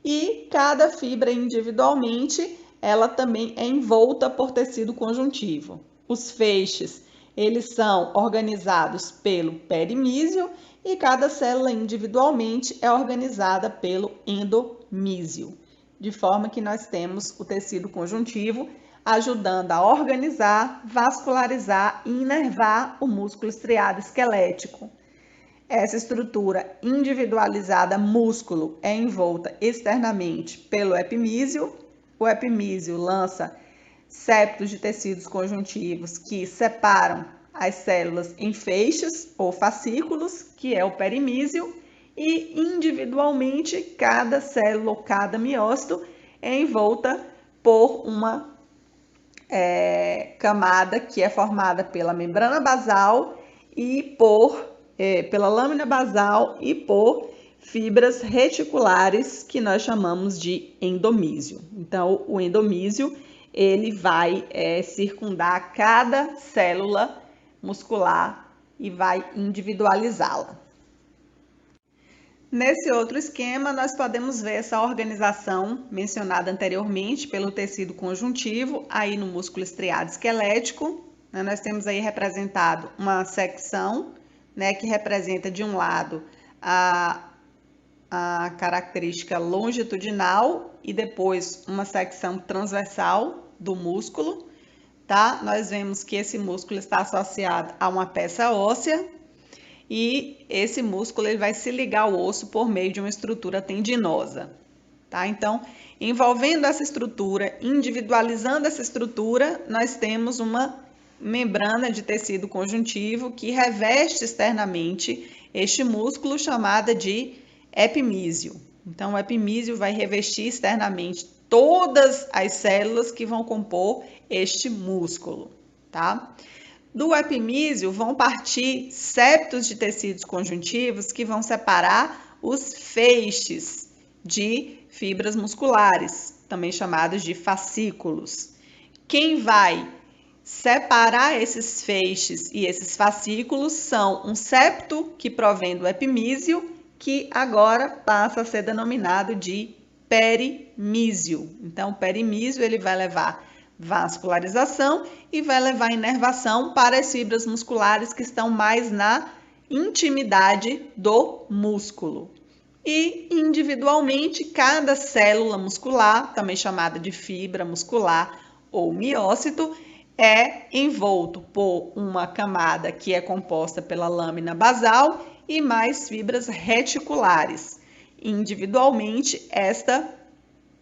e cada fibra individualmente ela também é envolta por tecido conjuntivo. Os feixes eles são organizados pelo perimísio e cada célula individualmente é organizada pelo endomísio, de forma que nós temos o tecido conjuntivo ajudando a organizar, vascularizar e inervar o músculo estriado esquelético. Essa estrutura individualizada músculo é envolta externamente pelo epimísio. O epimísio lança septos de tecidos conjuntivos que separam as células em feixes ou fascículos, que é o perimísio, e individualmente cada célula ou cada miócito é envolta por uma camada que é formada pela membrana basal e pela lâmina basal e por fibras reticulares que nós chamamos de endomísio. Então, o endomísio ele vai circundar cada célula muscular e vai individualizá-la. Nesse outro esquema, nós podemos ver essa organização mencionada anteriormente pelo tecido conjuntivo, aí no músculo estriado esquelético. Né? Nós temos aí representado uma secção, né, que representa de um lado a característica longitudinal e depois uma secção transversal do músculo, tá? Nós vemos que esse músculo está associado a uma peça óssea e esse músculo ele vai se ligar ao osso por meio de uma estrutura tendinosa, tá? Então, envolvendo essa estrutura, individualizando essa estrutura, nós temos uma membrana de tecido conjuntivo que reveste externamente este músculo chamada de epimísio. Então, o epimísio vai revestir externamente todas as células que vão compor este músculo, tá? Do epimísio vão partir septos de tecidos conjuntivos que vão separar os feixes de fibras musculares, também chamados de fascículos. Quem vai separar esses feixes e esses fascículos são um septo que provém do epimísio, que agora passa a ser denominado de perimísio. Então, o perimísio ele vai levar vascularização e vai levar a inervação para as fibras musculares que estão mais na intimidade do músculo. E individualmente, cada célula muscular, também chamada de fibra muscular ou miócito, é envolto por uma camada que é composta pela lâmina basal e mais fibras reticulares. Individualmente,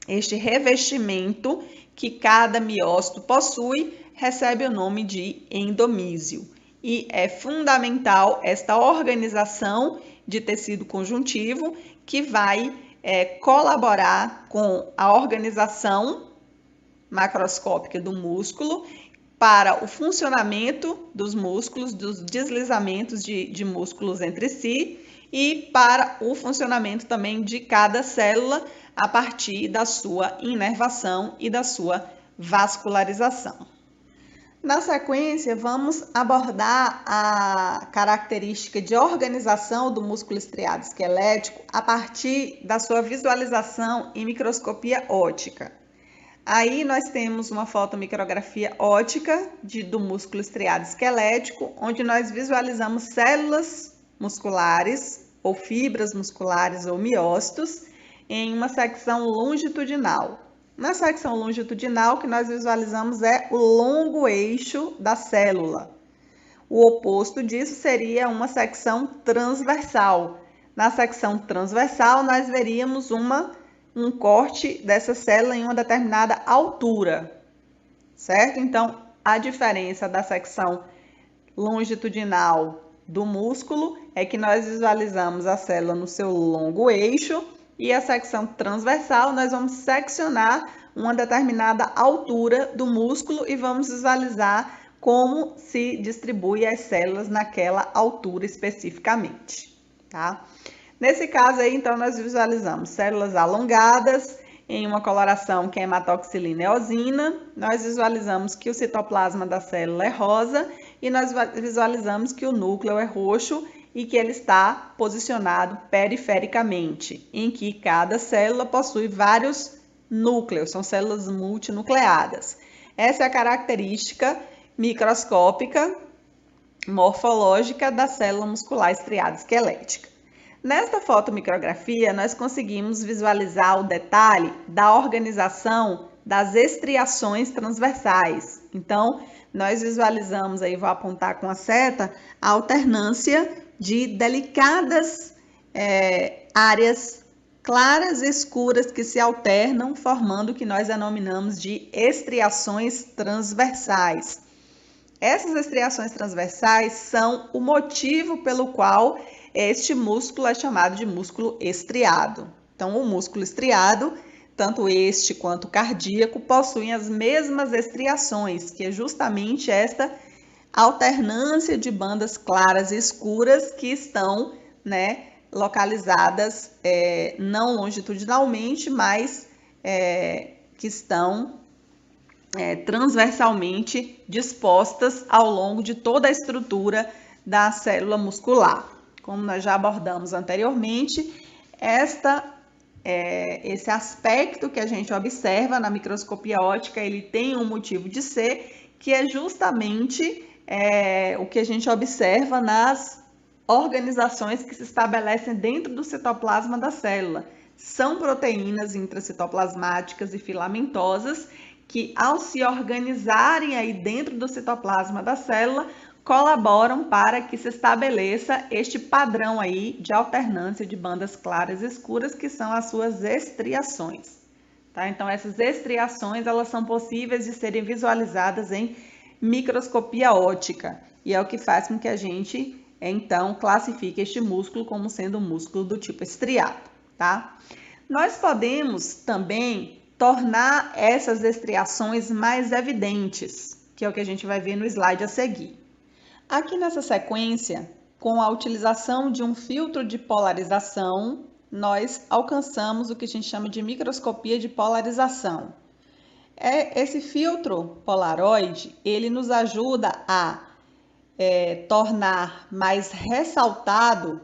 este revestimento que cada miócito possui recebe o nome de endomísio. E é fundamental esta organização de tecido conjuntivo que vai colaborar com a organização macroscópica do músculo para o funcionamento dos músculos, dos deslizamentos de músculos entre si e para o funcionamento também de cada célula a partir da sua inervação e da sua vascularização. Na sequência, vamos abordar a característica de organização do músculo estriado esquelético a partir da sua visualização em microscopia óptica. Aí nós temos uma fotomicrografia óptica do músculo estriado esquelético, onde nós visualizamos células musculares ou fibras musculares ou miócitos em uma secção longitudinal. Na secção longitudinal, o que nós visualizamos é o longo eixo da célula. O oposto disso seria uma secção transversal. Na secção transversal, nós veríamos um corte dessa célula em uma determinada altura, certo? Então, a diferença da secção longitudinal do músculo é que nós visualizamos a célula no seu longo eixo e a secção transversal nós vamos seccionar uma determinada altura do músculo e vamos visualizar como se distribui as células naquela altura especificamente, tá? Nesse caso aí, então, nós visualizamos células alongadas em uma coloração que é hematoxilina eosina, nós visualizamos que o citoplasma da célula é rosa e nós visualizamos que o núcleo é roxo e que ele está posicionado perifericamente, em que cada célula possui vários núcleos, são células multinucleadas. Essa é a característica microscópica morfológica da célula muscular estriada esquelética. Nesta fotomicrografia, nós conseguimos visualizar o detalhe da organização das estriações transversais. Então, nós visualizamos aí, vou apontar com a seta, a alternância de delicadas áreas claras e escuras que se alternam, formando o que nós denominamos de estriações transversais. Essas estriações transversais são o motivo pelo qual este músculo é chamado de músculo estriado. Então, o músculo estriado, tanto este quanto o cardíaco, possuem as mesmas estriações, que é justamente esta alternância de bandas claras e escuras que estão, localizadas não longitudinalmente, mas que estão transversalmente dispostas ao longo de toda a estrutura da célula muscular. Como nós já abordamos anteriormente, esse aspecto que a gente observa na microscopia óptica, ele tem um motivo de ser, que é justamente o que a gente observa nas organizações que se estabelecem dentro do citoplasma da célula. São proteínas intracitoplasmáticas e filamentosas que, ao se organizarem aí dentro do citoplasma da célula, colaboram para que se estabeleça este padrão aí de alternância de bandas claras e escuras, que são as suas estriações. Tá? Então, essas estriações, elas são possíveis de serem visualizadas em microscopia óptica, e é o que faz com que a gente, então, classifique este músculo como sendo um músculo do tipo estriado, tá? Nós podemos também tornar essas estriações mais evidentes, que é o que a gente vai ver no slide a seguir. Aqui nessa sequência, com a utilização de um filtro de polarização, nós alcançamos o que a gente chama de microscopia de polarização. Esse filtro polaroide, ele nos ajuda a tornar mais ressaltado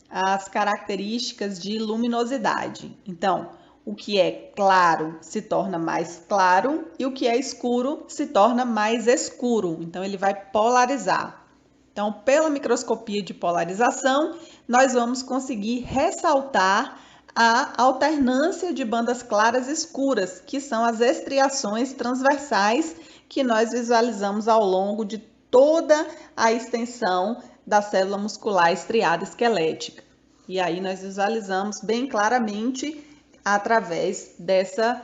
as características de luminosidade. Então, o que é claro se torna mais claro e o que é escuro se torna mais escuro. Então, ele vai polarizar. Então, pela microscopia de polarização, nós vamos conseguir ressaltar a alternância de bandas claras e escuras, que são as estriações transversais que nós visualizamos ao longo de toda a extensão da célula muscular estriada esquelética. E aí nós visualizamos bem claramente através dessa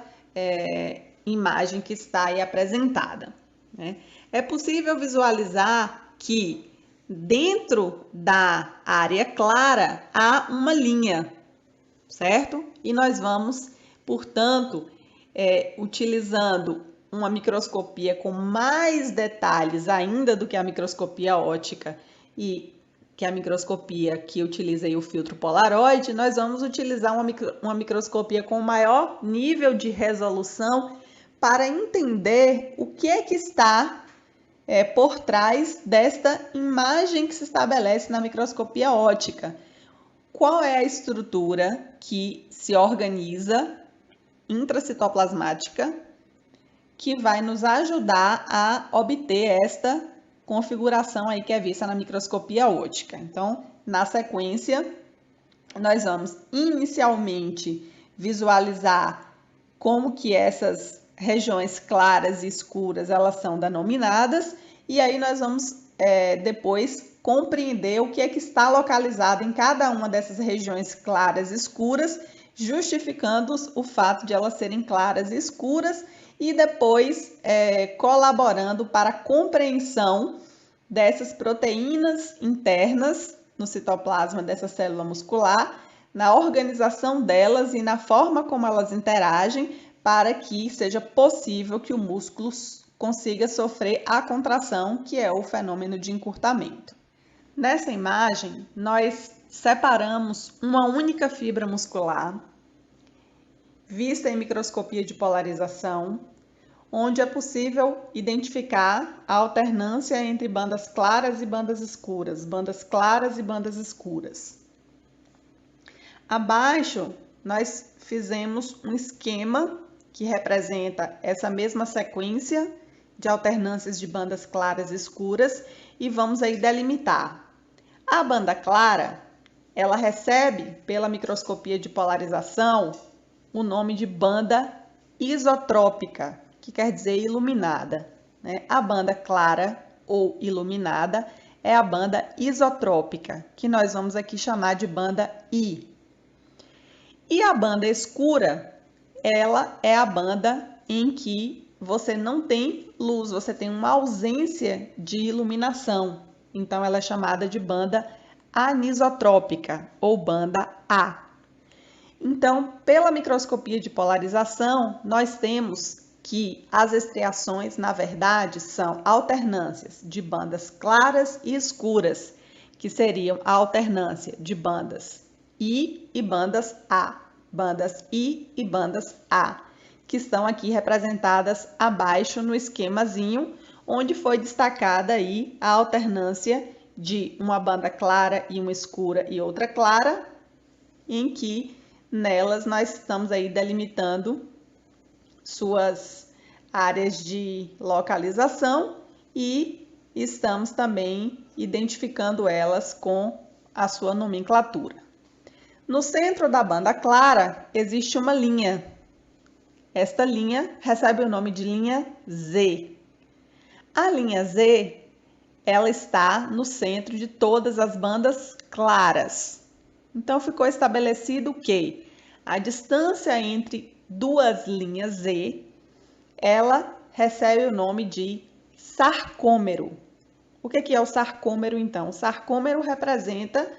imagem que está aí apresentada, né? É possível visualizar que dentro da área clara há uma linha, certo? E nós vamos, portanto, utilizando uma microscopia com mais detalhes ainda do que a microscopia óptica e que é a microscopia que utiliza aí o filtro Polaroid, nós vamos utilizar uma microscopia com maior nível de resolução para entender o que é que está por trás desta imagem que se estabelece na microscopia óptica. Qual é a estrutura que se organiza intracitoplasmática que vai nos ajudar a obter esta configuração aí que é vista na microscopia óptica? Então, na sequência, nós vamos inicialmente visualizar como que essas regiões claras e escuras elas são denominadas, e aí nós vamos depois compreender o que é que está localizado em cada uma dessas regiões claras e escuras, justificando o fato de elas serem claras e escuras, e depois colaborando para a compreensão dessas proteínas internas no citoplasma dessa célula muscular, na organização delas e na forma como elas interagem, para que seja possível que o músculo consiga sofrer a contração, que é o fenômeno de encurtamento. Nessa imagem, nós separamos uma única fibra muscular, vista em microscopia de polarização, onde é possível identificar a alternância entre bandas claras e bandas escuras, bandas claras e bandas escuras. Abaixo, nós fizemos um esquema que representa essa mesma sequência de alternâncias de bandas claras e escuras e vamos aí delimitar. A banda clara, ela recebe pela microscopia de polarização o nome de banda isotrópica, que quer dizer iluminada, né? A banda clara ou iluminada é a banda isotrópica, que nós vamos aqui chamar de banda I. E a banda escura, ela é a banda em que você não tem luz, você tem uma ausência de iluminação. Então, ela é chamada de banda anisotrópica ou banda A. Então, pela microscopia de polarização, nós temos que as estriações, na verdade, são alternâncias de bandas claras e escuras, que seriam a alternância de bandas I e bandas A, bandas I e bandas A, que estão aqui representadas abaixo no esquemazinho, onde foi destacada aí a alternância de uma banda clara e uma escura e outra clara, em que nelas nós estamos aí delimitando suas áreas de localização e estamos também identificando elas com a sua nomenclatura. No centro da banda clara existe uma linha. Esta linha recebe o nome de linha Z. A linha Z, ela está no centro de todas as bandas claras. Então, ficou estabelecido que a distância entre duas linhas Z, ela recebe o nome de sarcômero. O que é o sarcômero, então? O sarcômero representa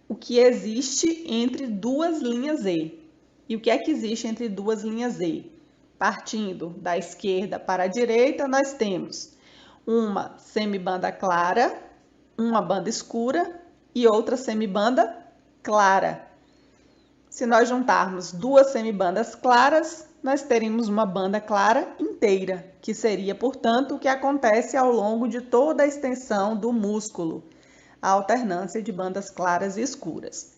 o que existe entre duas linhas Z. E o que é que existe entre duas linhas Z? Partindo da esquerda para a direita, nós temos uma semibanda clara, uma banda escura e outra semibanda clara. Se nós juntarmos duas semibandas claras, nós teríamos uma banda clara inteira, que seria, portanto, o que acontece ao longo de toda a extensão do músculo, a alternância de bandas claras e escuras.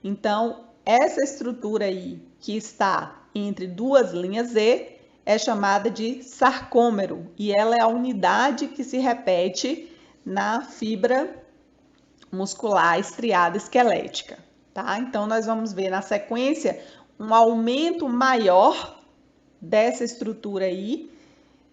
Então, essa estrutura aí que está entre duas linhas Z é chamada de sarcômero e ela é a unidade que se repete na fibra muscular estriada esquelética, tá? Então, nós vamos ver na sequência um aumento maior dessa estrutura aí,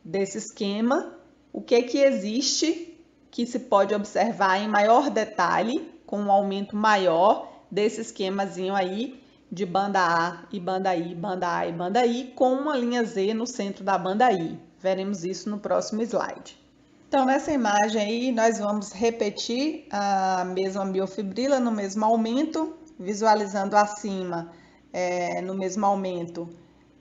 desse esquema, o que existe que se pode observar em maior detalhe, com um aumento maior desse esquemazinho aí de banda A e banda I, banda A e banda I, com uma linha Z no centro da banda I. Veremos isso no próximo slide. Então, nessa imagem aí, nós vamos repetir a mesma miofibrila no mesmo aumento, visualizando acima, no mesmo aumento,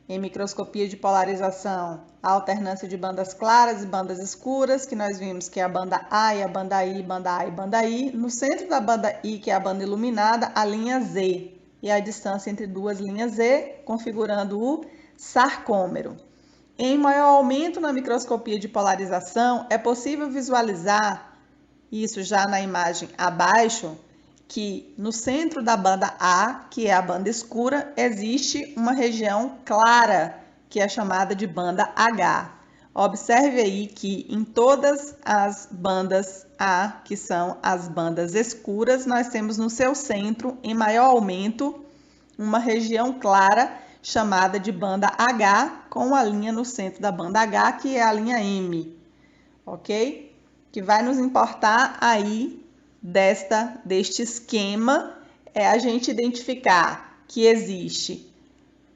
em microscopia de polarização, a alternância de bandas claras e bandas escuras, que nós vimos que é a banda A e a banda I, banda A e banda I. No centro da banda I, que é a banda iluminada, a linha Z, e a distância entre duas linhas Z, configurando o sarcômero. Em maior aumento na microscopia de polarização, é possível visualizar, isso já na imagem abaixo, que no centro da banda A, que é a banda escura, existe uma região clara, que é chamada de banda H. Observe aí que em todas as bandas A, que são as bandas escuras, nós temos no seu centro, em maior aumento, uma região clara, chamada de banda H, com a linha no centro da banda H, que é a linha M, ok? Que vai nos importar aí deste esquema é a gente identificar que existe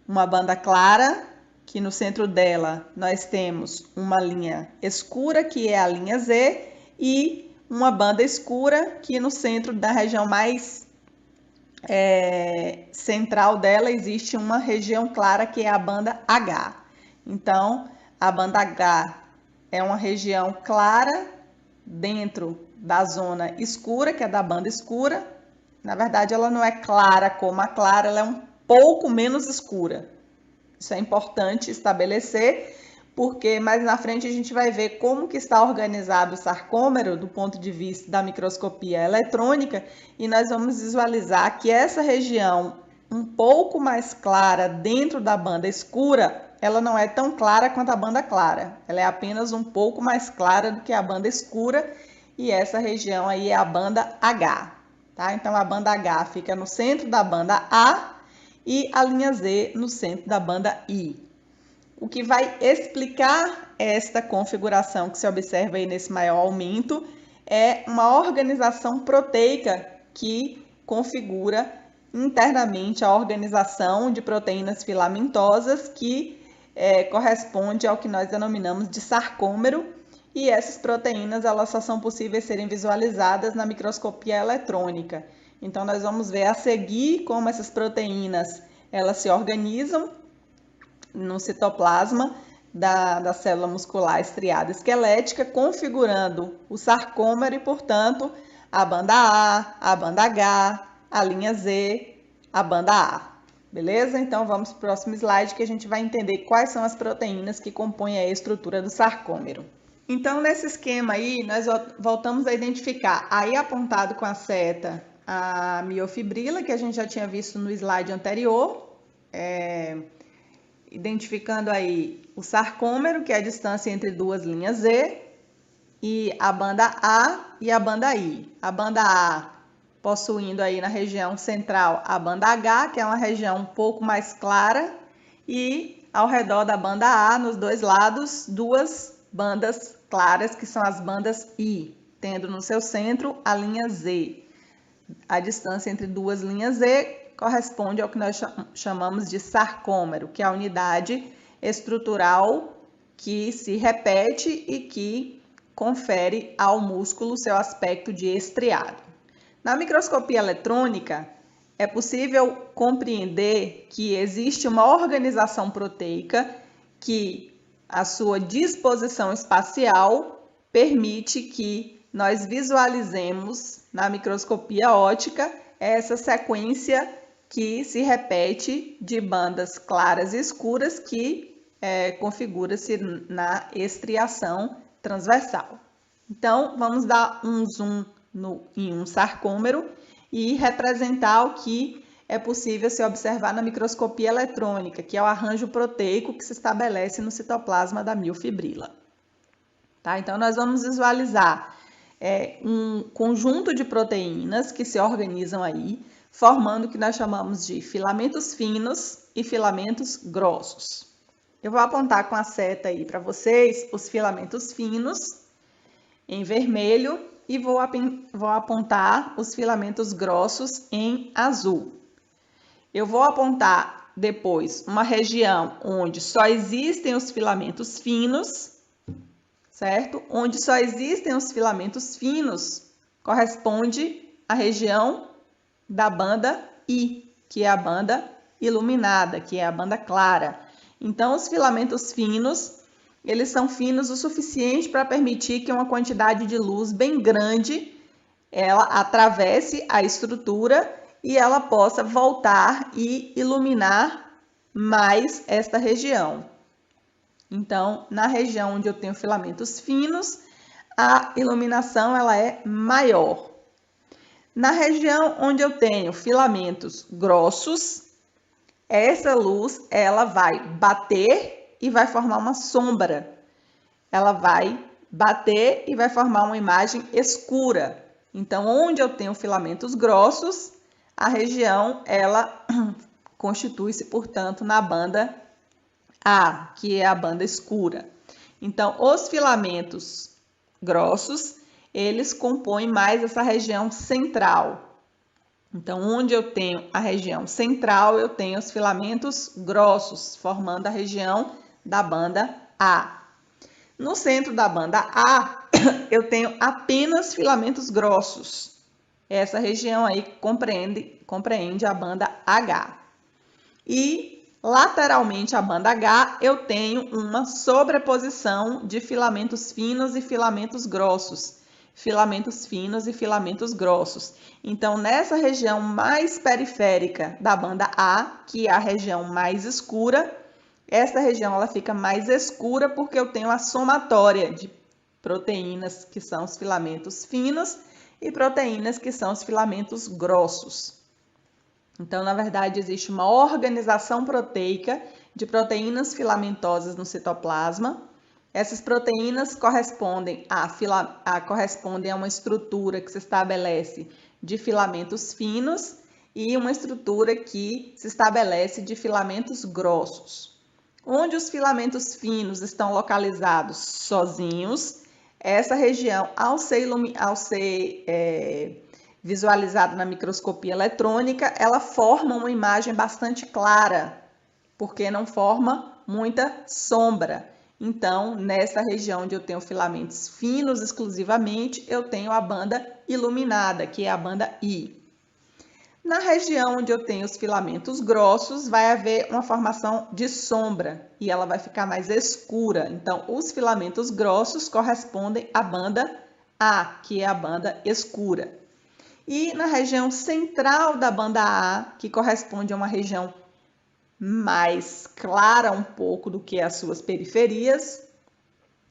uma banda clara, que no centro dela nós temos uma linha escura, que é a linha Z, e uma banda escura, que no centro da região mais central dela existe uma região clara que é a banda H. Então, a banda H é uma região clara dentro da zona escura, que é da banda escura. Na verdade, ela não é clara como a clara, ela é um pouco menos escura. Isso é importante estabelecer, porque mais na frente a gente vai ver como que está organizado o sarcômero do ponto de vista da microscopia eletrônica e nós vamos visualizar que essa região um pouco mais clara dentro da banda escura, ela não é tão clara quanto a banda clara, ela é apenas um pouco mais clara do que a banda escura e essa região aí é a banda H, tá? Então a banda H fica no centro da banda A e a linha Z no centro da banda I. O que vai explicar esta configuração que se observa aí nesse maior aumento é uma organização proteica que configura internamente a organização de proteínas filamentosas que corresponde ao que nós denominamos de sarcômero e essas proteínas elas só são possíveis serem visualizadas na microscopia eletrônica. Então nós vamos ver a seguir como essas proteínas elas se organizam no citoplasma da célula muscular estriada esquelética, configurando o sarcômero e, portanto, a banda A banda H, a linha Z, a banda A. Beleza? Então, vamos para o próximo slide que a gente vai entender quais são as proteínas que compõem a estrutura do sarcômero. Então, nesse esquema aí, nós voltamos a identificar, aí apontado com a seta, a miofibrila, que a gente já tinha visto no slide anterior, identificando aí o sarcômero, que é a distância entre duas linhas Z, e a banda A e a banda I. A banda A possuindo aí na região central a banda H, que é uma região um pouco mais clara, e ao redor da banda A, nos dois lados, duas bandas claras, que são as bandas I, tendo no seu centro a linha Z. A distância entre duas linhas Z corresponde ao que nós chamamos de sarcômero, que é a unidade estrutural que se repete e que confere ao músculo seu aspecto de estriado. Na microscopia eletrônica, é possível compreender que existe uma organização proteica que a sua disposição espacial permite que nós visualizemos na microscopia óptica essa sequência que se repete de bandas claras e escuras que configura-se na estriação transversal. Então, vamos dar um zoom em um sarcômero e representar o que é possível se observar na microscopia eletrônica, que é o arranjo proteico que se estabelece no citoplasma da miofibrila. Tá? Então, nós vamos visualizar um conjunto de proteínas que se organizam aí, formando o que nós chamamos de filamentos finos e filamentos grossos. Eu vou apontar com a seta aí para vocês os filamentos finos em vermelho e vou apontar os filamentos grossos em azul. Eu vou apontar depois uma região onde só existem os filamentos finos, certo? Onde só existem os filamentos finos corresponde à região da banda I, que é a banda iluminada, que é a banda clara. Então, os filamentos finos, eles são finos o suficiente para permitir que uma quantidade de luz bem grande ela atravesse a estrutura e ela possa voltar e iluminar mais esta região. Então, na região onde eu tenho filamentos finos, a iluminação ela é maior. Na região onde eu tenho filamentos grossos, essa luz ela vai bater e vai formar uma sombra. Ela vai bater e vai formar uma imagem escura. Então, onde eu tenho filamentos grossos, a região ela constitui-se, portanto, na banda A, que é a banda escura. Então, os filamentos grossos, eles compõem mais essa região central. Então, onde eu tenho a região central, eu tenho os filamentos grossos, formando a região da banda A. No centro da banda A, eu tenho apenas filamentos grossos. Essa região aí compreende a banda H. E lateralmente à banda H, eu tenho uma sobreposição de filamentos finos e filamentos grossos. Filamentos finos e filamentos grossos. Então, nessa região mais periférica da banda A, que é a região mais escura, essa região ela fica mais escura porque eu tenho a somatória de proteínas que são os filamentos finos e proteínas que são os filamentos grossos. Então, na verdade, existe uma organização proteica de proteínas filamentosas no citoplasma. Essas proteínas correspondem a uma estrutura que se estabelece de filamentos finos e uma estrutura que se estabelece de filamentos grossos. Onde os filamentos finos estão localizados sozinhos, essa região, ao ser visualizada na microscopia eletrônica, ela forma uma imagem bastante clara, porque não forma muita sombra. Então, nessa região onde eu tenho filamentos finos exclusivamente, eu tenho a banda iluminada, que é a banda I. Na região onde eu tenho os filamentos grossos, vai haver uma formação de sombra e ela vai ficar mais escura. Então, os filamentos grossos correspondem à banda A, que é a banda escura. E na região central da banda A, que corresponde a uma região mais clara um pouco do que as suas periferias,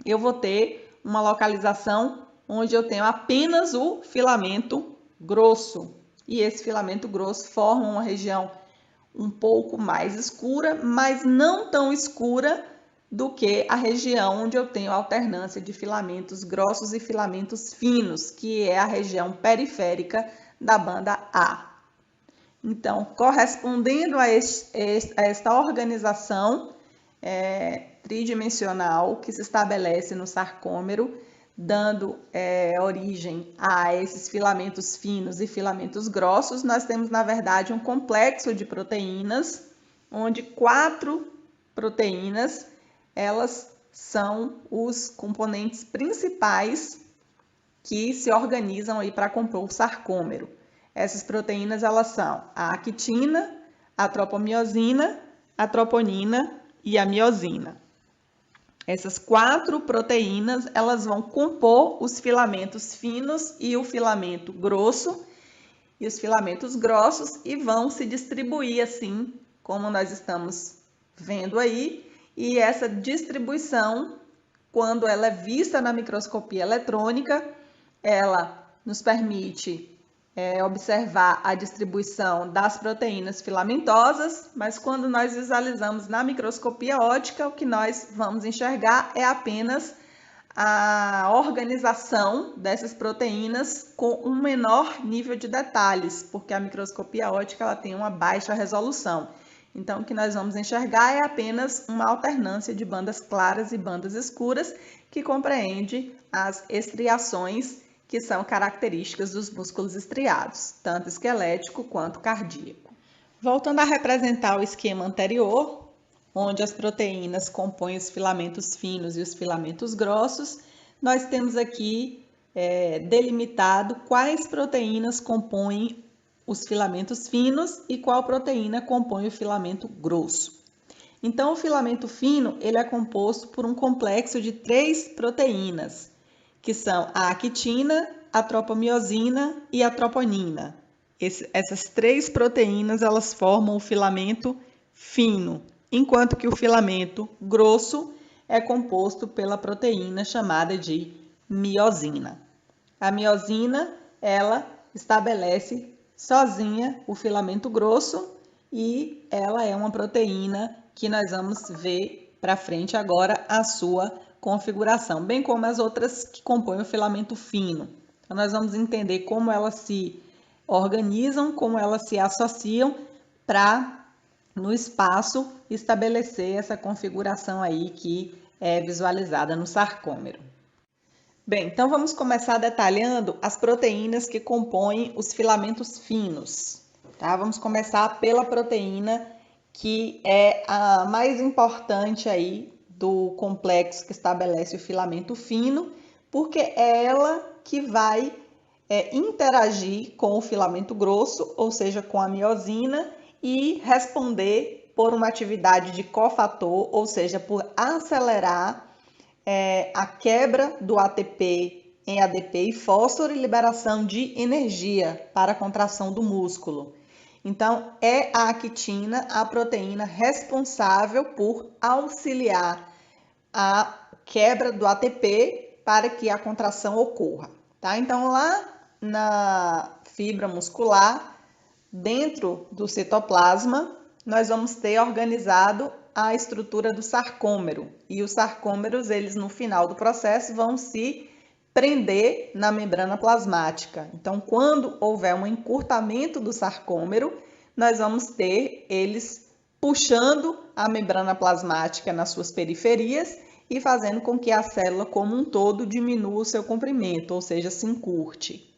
eu vou ter uma localização onde eu tenho apenas o filamento grosso. E esse filamento grosso forma uma região um pouco mais escura, mas não tão escura do que a região onde eu tenho alternância de filamentos grossos e filamentos finos, que é a região periférica da banda A. Então, correspondendo a esta organização tridimensional que se estabelece no sarcômero, dando origem a esses filamentos finos e filamentos grossos, nós temos, na verdade, um complexo de proteínas, onde 4 proteínas, elas são os componentes principais que se organizam aí para compor o sarcômero. Essas proteínas, elas são a actina, a tropomiosina, a troponina e a miosina. Essas 4 proteínas, elas vão compor os filamentos finos e o filamento grosso e os filamentos grossos e vão se distribuir assim, como nós estamos vendo aí. E essa distribuição, quando ela é vista na microscopia eletrônica, ela nos permite observar a distribuição das proteínas filamentosas, mas quando nós visualizamos na microscopia óptica, o que nós vamos enxergar é apenas a organização dessas proteínas com um menor nível de detalhes, porque a microscopia óptica ela tem uma baixa resolução. Então, o que nós vamos enxergar é apenas uma alternância de bandas claras e bandas escuras, que compreende as estriações que são características dos músculos estriados, tanto esquelético quanto cardíaco. Voltando a representar o esquema anterior, onde as proteínas compõem os filamentos finos e os filamentos grossos, nós temos aqui delimitado quais proteínas compõem os filamentos finos e qual proteína compõe o filamento grosso. Então, o filamento fino ele é composto por um complexo de 3 proteínas, que são a actina, a tropomiosina e a troponina. Essas 3 proteínas elas formam o filamento fino, enquanto que o filamento grosso é composto pela proteína chamada de miosina. A miosina, ela estabelece sozinha o filamento grosso e ela é uma proteína que nós vamos ver para frente agora a sua configuração, bem como as outras que compõem o filamento fino. Então, nós vamos entender como elas se organizam, como elas se associam para, no espaço, estabelecer essa configuração aí que é visualizada no sarcômero. Bem, então vamos começar detalhando as proteínas que compõem os filamentos finos. Tá? Vamos começar pela proteína que é a mais importante aí do complexo que estabelece o filamento fino, porque é ela que vai interagir com o filamento grosso, ou seja, com a miosina, e responder por uma atividade de cofator, ou seja, por acelerar a quebra do ATP em ADP e fósforo e liberação de energia para a contração do músculo. Então, é a actina a proteína responsável por auxiliar a quebra do ATP para que a contração ocorra, tá? Então, lá na fibra muscular, dentro do citoplasma, nós vamos ter organizado a estrutura do sarcômero. E os sarcômeros, eles no final do processo vão se prender na membrana plasmática. Então, quando houver um encurtamento do sarcômero, nós vamos ter eles puxando a membrana plasmática nas suas periferias e fazendo com que a célula como um todo diminua o seu comprimento, ou seja, se encurte.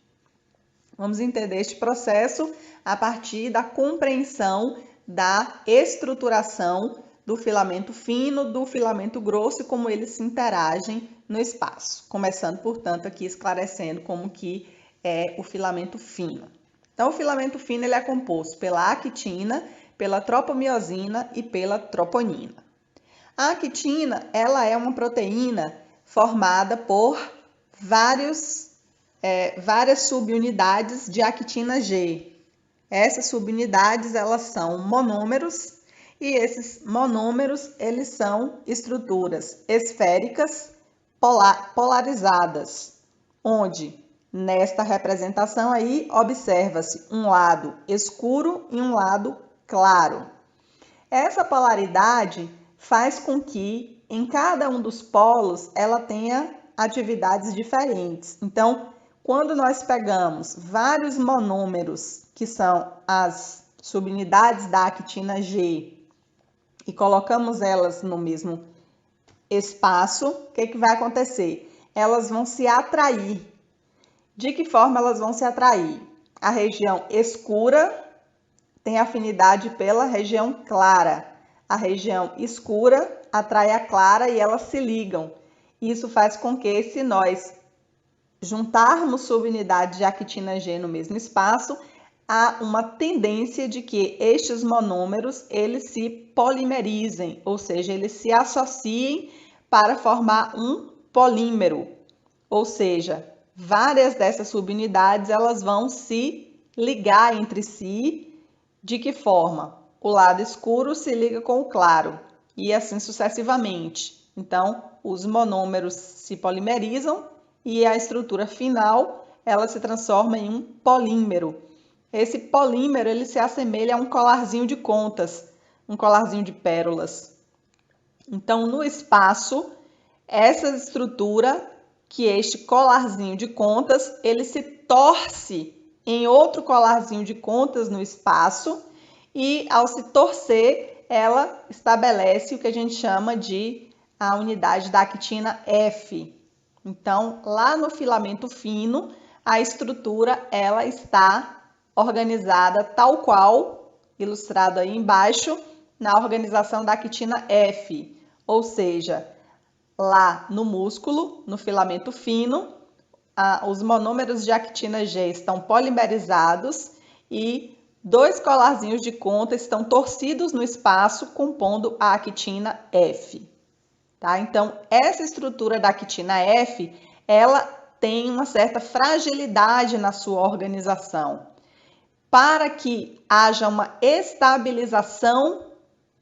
Vamos entender este processo a partir da compreensão da estruturação do filamento fino, do filamento grosso e como eles se interagem no espaço. Começando, portanto, aqui esclarecendo como que é o filamento fino. Então, o filamento fino ele é composto pela actina, pela tropomiosina e pela troponina. A actina, ela é uma proteína formada por várias subunidades de actina G. Essas subunidades, elas são monômeros e esses monômeros, eles são estruturas esféricas polarizadas, onde nesta representação aí observa-se um lado escuro e um lado claro. Essa polaridade faz com que em cada um dos polos ela tenha atividades diferentes. Então, quando nós pegamos vários monômeros, que são as subunidades da actina G, e colocamos elas no mesmo espaço, o que vai acontecer? Elas vão se atrair. De que forma elas vão se atrair? A região escura tem afinidade pela região clara. A região escura atrai a clara e elas se ligam. Isso faz com que, se nós juntarmos subunidades de actina G no mesmo espaço, há uma tendência de que estes monômeros eles se polimerizem, ou seja, eles se associem para formar um polímero, ou seja, várias dessas subunidades elas vão se ligar entre si. De que forma? O lado escuro se liga com o claro e assim sucessivamente. Então, os monômeros se polimerizam e a estrutura final ela se transforma em um polímero. Esse polímero, ele se assemelha a um colarzinho de contas, um colarzinho de pérolas. Então, no espaço, essa estrutura, que é este colarzinho de contas, ele se torce em outro colarzinho de contas no espaço e, ao se torcer, ela estabelece o que a gente chama de a unidade da actina F. Então, lá no filamento fino, a estrutura ela está organizada tal qual, ilustrado aí embaixo, na organização da actina F, ou seja, lá no músculo, no filamento fino, os monômeros de actina G estão polimerizados e dois colarzinhos de conta estão torcidos no espaço, compondo a actina F. Tá? Então, essa estrutura da actina F, ela tem uma certa fragilidade na sua organização. Para que haja uma estabilização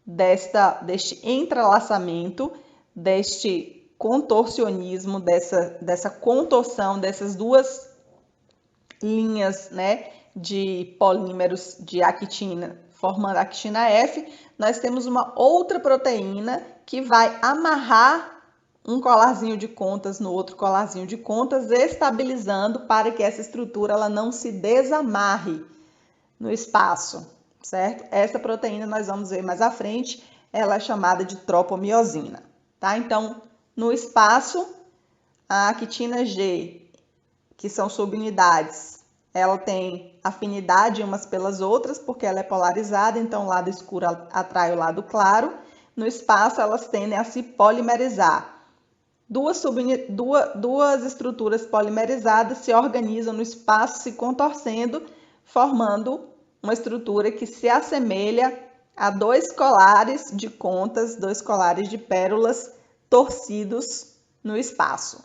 deste entrelaçamento, deste contorcionismo, dessa contorção dessas duas linhas, né, de polímeros de actina, formando a actina F, nós temos uma outra proteína que vai amarrar um colarzinho de contas no outro colarzinho de contas, estabilizando para que essa estrutura ela não se desamarre no espaço, certo? Essa proteína nós vamos ver mais à frente, ela é chamada de tropomiosina, tá? Então, no espaço, a actina G, que são subunidades, ela tem afinidade umas pelas outras, porque ela é polarizada, então o lado escuro atrai o lado claro. No espaço, elas tendem a se polimerizar. Duas estruturas polimerizadas se organizam no espaço, se contorcendo, formando uma estrutura que se assemelha a dois colares de contas, dois colares de pérolas torcidos no espaço.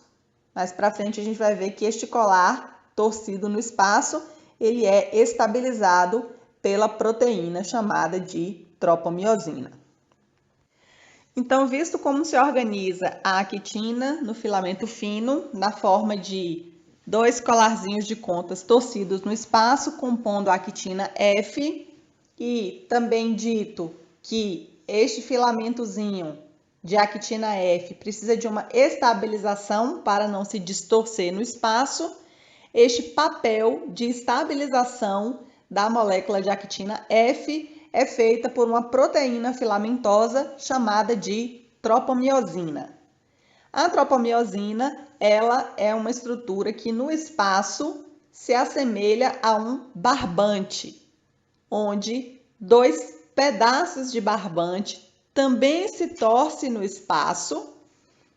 Mais para frente a gente vai ver que este colar torcido no espaço, ele é estabilizado pela proteína chamada de tropomiosina. Então, visto como se organiza a actina no filamento fino, na forma de dois colarzinhos de contas torcidos no espaço, compondo a actina F, e também dito que este filamentozinho de actina F precisa de uma estabilização para não se distorcer no espaço, este papel de estabilização da molécula de actina F é feita por uma proteína filamentosa chamada de tropomiosina. A tropomiosina, ela é uma estrutura que no espaço se assemelha a um barbante, onde dois pedaços de barbante também se torcem no espaço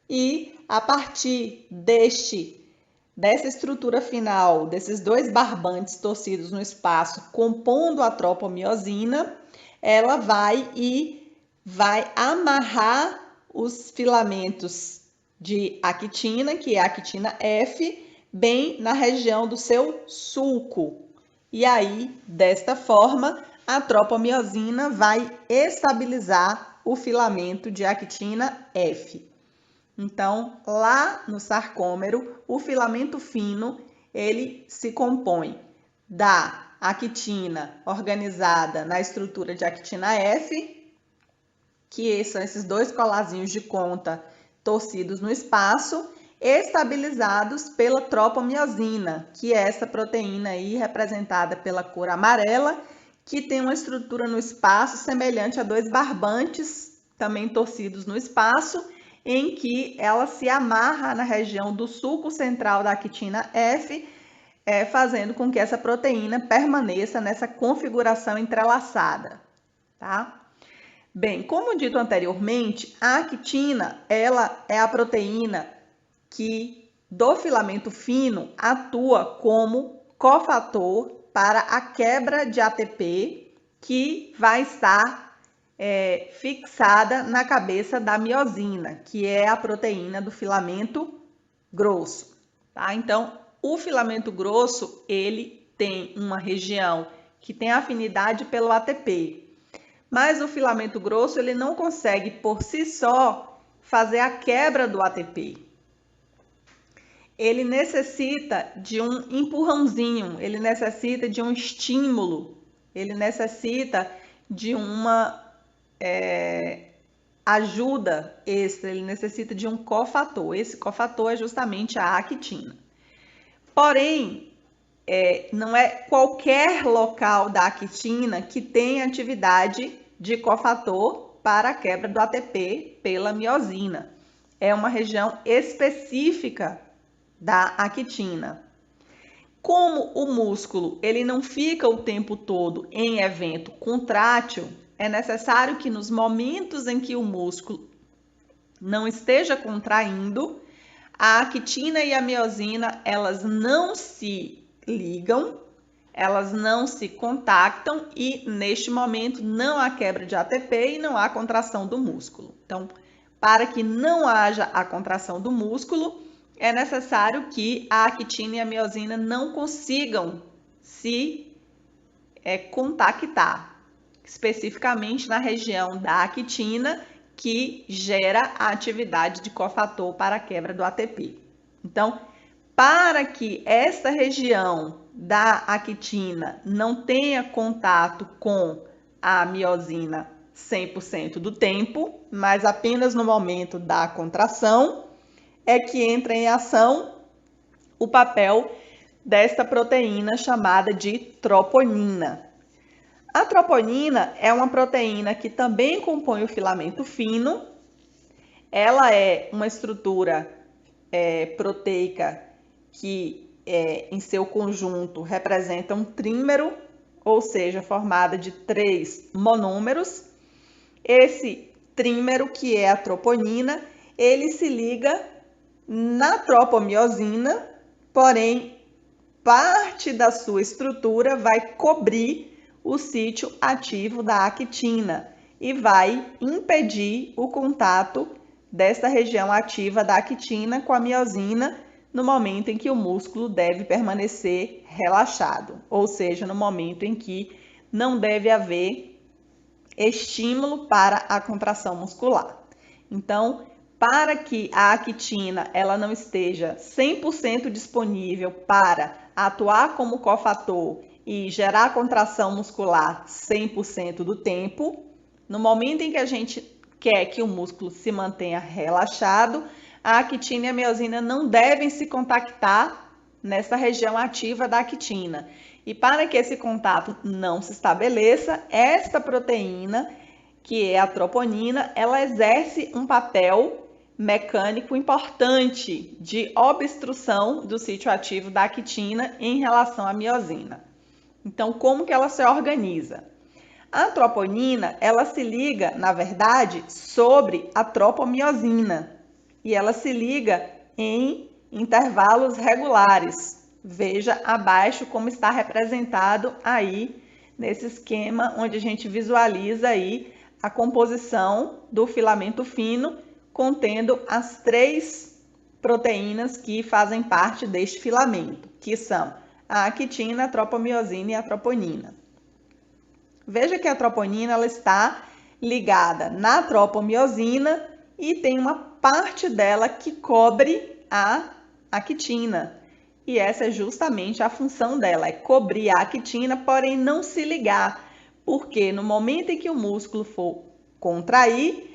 e a partir dessa estrutura final, desses dois barbantes torcidos no espaço, compondo a tropomiosina, ela vai amarrar os filamentos de actina, que é a actina F, bem na região do seu sulco. E aí, desta forma, a tropomiosina vai estabilizar o filamento de actina F. Então, lá no sarcômero, o filamento fino, ele se compõe da actina organizada na estrutura de actina F, que são esses dois colarzinhos de conta torcidos no espaço, estabilizados pela tropomiosina, que é essa proteína aí representada pela cor amarela, que tem uma estrutura no espaço semelhante a dois barbantes, também torcidos no espaço, em que ela se amarra na região do sulco central da actina F, fazendo com que essa proteína permaneça nessa configuração entrelaçada, tá? Bem, como dito anteriormente, a actina, ela é a proteína que do filamento fino atua como cofator para a quebra de ATP, que vai estar fixada na cabeça da miosina, que é a proteína do filamento grosso, tá? Então, o filamento grosso, ele tem uma região que tem afinidade pelo ATP, mas o filamento grosso, ele não consegue por si só fazer a quebra do ATP. ele necessita de um empurrãozinho, ele necessita de um estímulo, ele necessita de uma ajuda extra, ele necessita de um cofator. Esse cofator é justamente a actina. Porém, não é qualquer local da actina que tem atividade de cofator para a quebra do ATP pela miosina. É uma região específica da actina. Como o músculo ele não fica o tempo todo em evento contrátil, é necessário que nos momentos em que o músculo não esteja contraindo, a actina e a miosina elas não se ligam, elas não se contactam e neste momento não há quebra de ATP e não há contração do músculo. Então, para que não haja a contração do músculo, é necessário que a actina e a miosina não consigam se contactar, especificamente na região da actina, que gera a atividade de cofator para a quebra do ATP. Então, para que esta região da actina não tenha contato com a miosina 100% do tempo, mas apenas no momento da contração, é que entra em ação o papel desta proteína chamada de troponina. A troponina é uma proteína que também compõe o filamento fino. Ela é uma estrutura proteica que, em seu conjunto, representa um trímero, ou seja, formada de 3 monômeros. Esse trímero, que é a troponina, ele se liga na tropomiosina, porém, parte da sua estrutura vai cobrir o sítio ativo da actina e vai impedir o contato desta região ativa da actina com a miosina no momento em que o músculo deve permanecer relaxado, ou seja, no momento em que não deve haver estímulo para a contração muscular. Então, para que a actina ela não esteja 100% disponível para atuar como cofator e gerar contração muscular 100% do tempo, no momento em que a gente quer que o músculo se mantenha relaxado, a actina e a miosina não devem se contactar nessa região ativa da actina. E para que esse contato não se estabeleça, esta proteína, que é a troponina, ela exerce um papel mecânico importante de obstrução do sítio ativo da actina em relação à miosina. Então, como que ela se organiza? A troponina, ela se liga, na verdade, sobre a tropomiosina e ela se liga em intervalos regulares. Veja abaixo como está representado aí nesse esquema onde a gente visualiza aí a composição do filamento fino contendo as 3 proteínas que fazem parte deste filamento, que são a actina, a tropomiosina e a troponina. Veja que a troponina ela está ligada na tropomiosina e tem uma parte dela que cobre a actina. E essa é justamente a função dela, é cobrir a actina, porém não se ligar, porque no momento em que o músculo for contrair,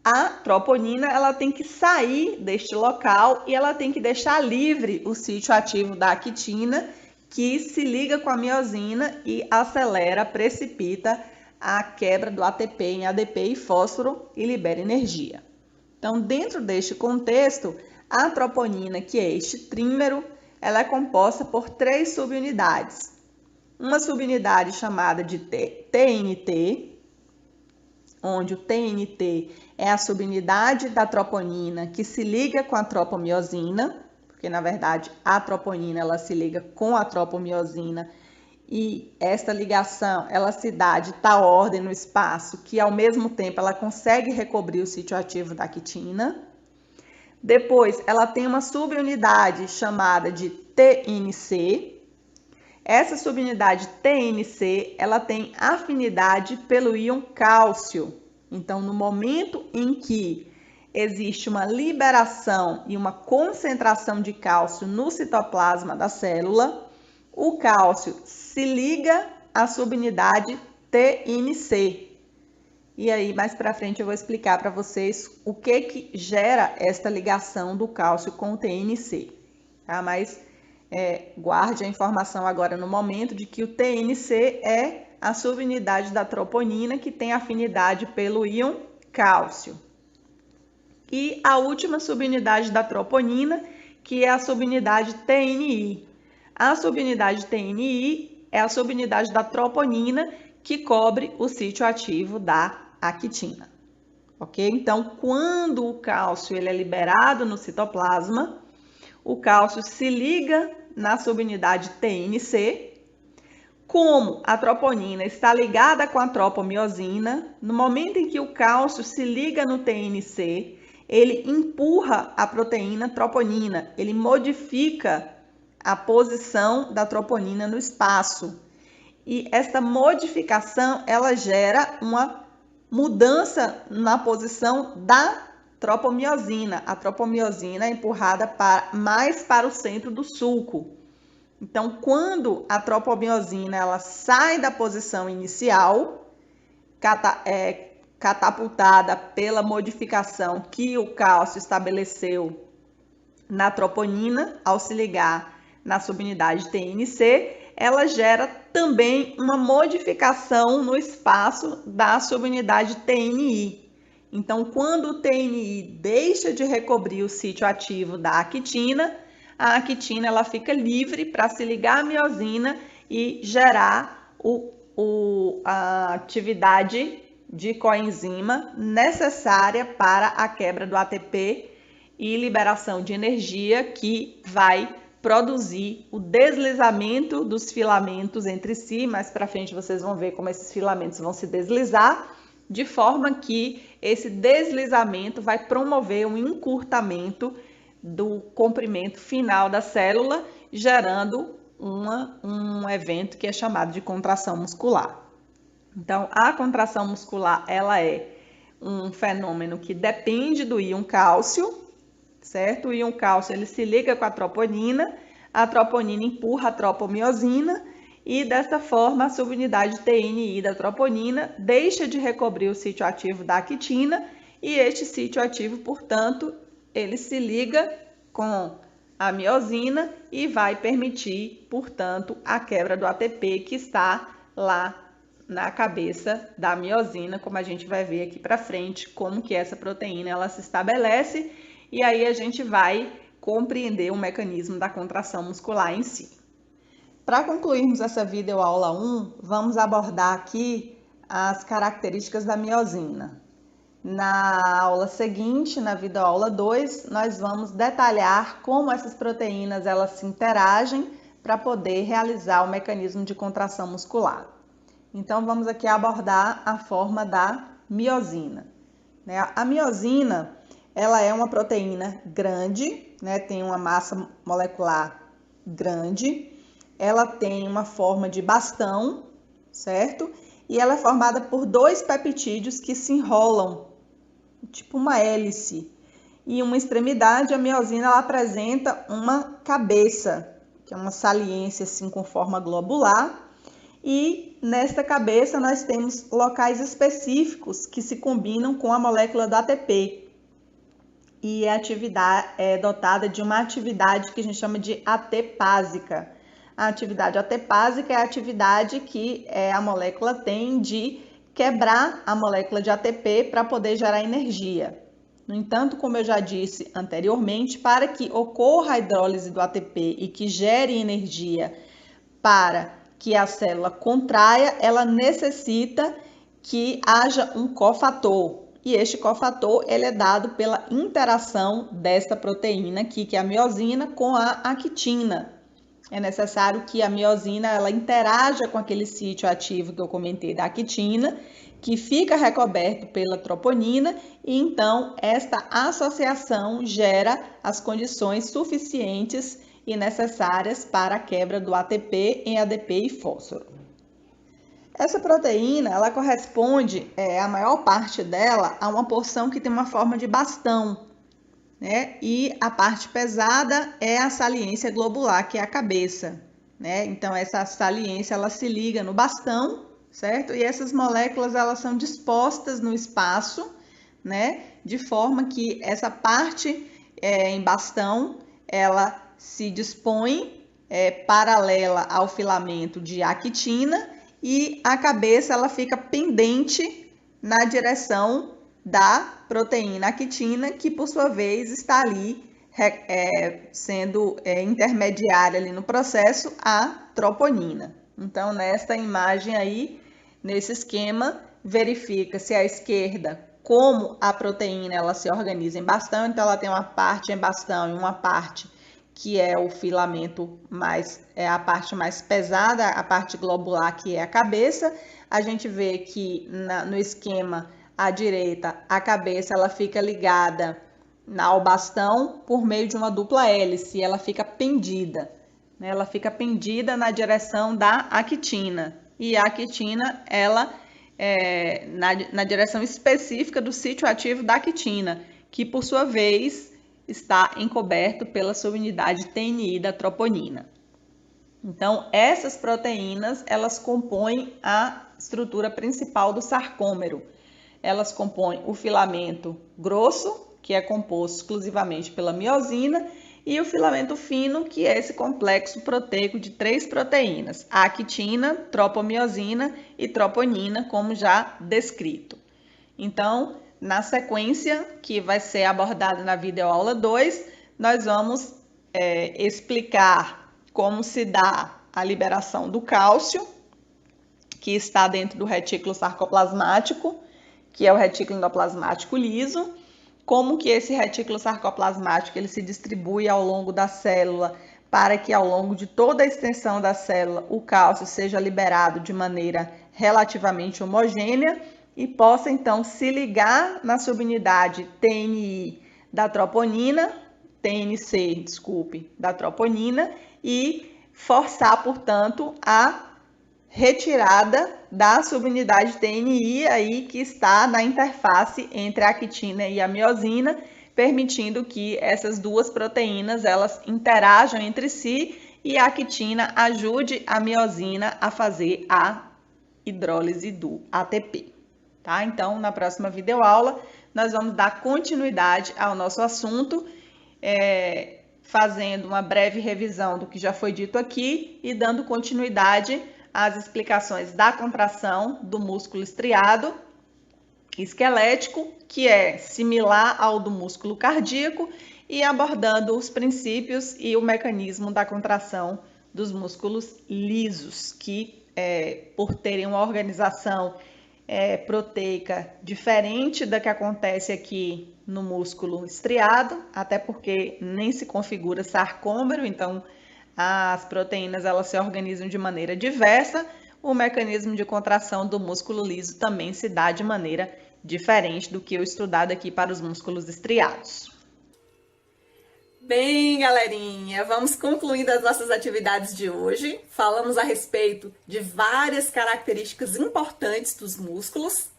a troponina ela tem que sair deste local e ela tem que deixar livre o sítio ativo da actina, que se liga com a miosina e acelera, precipita a quebra do ATP em ADP e fósforo e libera energia. Então, dentro deste contexto, a troponina, que é este trímero, ela é composta por 3 subunidades. Uma subunidade chamada de TNT, onde o TNT é a subunidade da troponina que se liga com a tropomiosina, porque na verdade a troponina ela se liga com a tropomiosina e esta ligação ela se dá de tal ordem no espaço que ao mesmo tempo ela consegue recobrir o sítio ativo da actina. Depois ela tem uma subunidade chamada de TNC. Essa subunidade TNC, ela tem afinidade pelo íon cálcio. Então, no momento em que existe uma liberação e uma concentração de cálcio no citoplasma da célula. O cálcio se liga à subunidade TNC. E aí, mais para frente, eu vou explicar para vocês o que gera esta ligação do cálcio com o TNC. Tá? Mas guarde a informação agora no momento de que o TNC é a subunidade da troponina que tem afinidade pelo íon cálcio. E a última subunidade da troponina, que é a subunidade TNI. A subunidade TNI é a subunidade da troponina que cobre o sítio ativo da actina. Ok? Então, quando o cálcio ele é liberado no citoplasma, o cálcio se liga na subunidade TNC. Como a troponina está ligada com a tropomiosina, no momento em que o cálcio se liga no TNC, ele empurra a proteína troponina, ele modifica a posição da troponina no espaço. E esta modificação, ela gera uma mudança na posição da tropomiosina. A tropomiosina é empurrada mais para o centro do sulco. Então, quando a tropomiosina ela sai da posição inicial, catapultada pela modificação que o cálcio estabeleceu na troponina, ao se ligar na subunidade TNC, ela gera também uma modificação no espaço da subunidade TNI. Então, quando o TNI deixa de recobrir o sítio ativo da actina, a actina ela fica livre para se ligar à miosina e gerar a atividade de coenzima necessária para a quebra do ATP e liberação de energia que vai produzir o deslizamento dos filamentos entre si. Mais para frente vocês vão ver como esses filamentos vão se deslizar, de forma que esse deslizamento vai promover um encurtamento do comprimento final da célula, gerando um evento que é chamado de contração muscular. Então, a contração muscular, ela é um fenômeno que depende do íon cálcio, certo? O íon cálcio, ele se liga com a troponina empurra a tropomiosina e, dessa forma, a subunidade TNI da troponina deixa de recobrir o sítio ativo da actina e este sítio ativo, portanto, ele se liga com a miosina e vai permitir, portanto, a quebra do ATP que está lá na cabeça da miosina, como a gente vai ver aqui para frente, como que essa proteína ela se estabelece, e aí a gente vai compreender o mecanismo da contração muscular em si. Para concluirmos essa videoaula 1, vamos abordar aqui as características da miosina. Na aula seguinte, na videoaula 2, nós vamos detalhar como essas proteínas elas se interagem para poder realizar o mecanismo de contração muscular. Então, vamos aqui abordar a forma da miosina. A miosina, ela é uma proteína grande, tem uma massa molecular grande, ela tem uma forma de bastão, certo? E ela é formada por dois peptídeos que se enrolam, tipo uma hélice. E uma extremidade, a miosina, ela apresenta uma cabeça, que é uma saliência assim com forma globular. E nesta cabeça nós temos locais específicos que se combinam com a molécula do ATP. E é dotada de uma atividade que a gente chama de atepásica. A atividade atepásica é a atividade que a molécula tem de quebrar a molécula de ATP para poder gerar energia. No entanto, como eu já disse anteriormente, para que ocorra a hidrólise do ATP e que gere energia para que a célula contraia, ela necessita que haja um cofator. E este cofator ele é dado pela interação desta proteína aqui, que é a miosina, com a actina. É necessário que a miosina ela interaja com aquele sítio ativo que eu comentei da actina, que fica recoberto pela troponina, e então esta associação gera as condições suficientes e necessárias para a quebra do ATP em ADP e fósforo. Essa proteína, ela corresponde, a maior parte dela, a uma porção que tem uma forma de bastão, né? E a parte pesada é a saliência globular, que é a cabeça, né? Então, essa saliência, ela se liga no bastão, certo? E essas moléculas, elas são dispostas no espaço, né? De forma que essa parte em bastão, ela se dispõe paralela ao filamento de actina, e a cabeça ela fica pendente na direção da proteína actina, que por sua vez está ali sendo intermediária ali no processo a troponina. Então, nesta imagem aí, nesse esquema, verifica-se à esquerda como a proteína ela se organiza em bastão. Então, ela tem uma parte em bastão e uma parte que é o filamento a parte mais pesada, a parte globular, que é a cabeça. A gente vê que no esquema à direita, a cabeça ela fica ligada ao bastão por meio de uma dupla hélice, ela fica pendida, né? Ela fica pendida na direção da actina, e a actina ela na direção específica do sítio ativo da actina, que por sua vez está encoberto pela subunidade TNI da troponina. Então, essas proteínas, elas compõem a estrutura principal do sarcômero. Elas compõem o filamento grosso, que é composto exclusivamente pela miosina, e o filamento fino, que é esse complexo proteico de 3 proteínas, a actina, tropomiosina e troponina, como já descrito. Então, na sequência, que vai ser abordada na videoaula 2, nós vamos explicar como se dá a liberação do cálcio, que está dentro do retículo sarcoplasmático, que é o retículo endoplasmático liso, como que esse retículo sarcoplasmático ele se distribui ao longo da célula para que ao longo de toda a extensão da célula o cálcio seja liberado de maneira relativamente homogênea e possa então se ligar na subunidade TNI da troponina, TNC, da troponina, e forçar, portanto, a retirada da subunidade TNI aí que está na interface entre a actina e a miosina, permitindo que essas duas proteínas elas interajam entre si e a actina ajude a miosina a fazer a hidrólise do ATP. Tá? Então, na próxima videoaula, nós vamos dar continuidade ao nosso assunto, fazendo uma breve revisão do que já foi dito aqui e dando continuidade às explicações da contração do músculo estriado esquelético, que é similar ao do músculo cardíaco, e abordando os princípios e o mecanismo da contração dos músculos lisos, que por terem uma organização proteica diferente da que acontece aqui no músculo estriado, até porque nem se configura sarcômero, então as proteínas elas se organizam de maneira diversa. O mecanismo de contração do músculo liso também se dá de maneira diferente do que o estudado aqui para os músculos estriados. Bem, galerinha, vamos concluindo as nossas atividades de hoje. Falamos a respeito de várias características importantes dos músculos.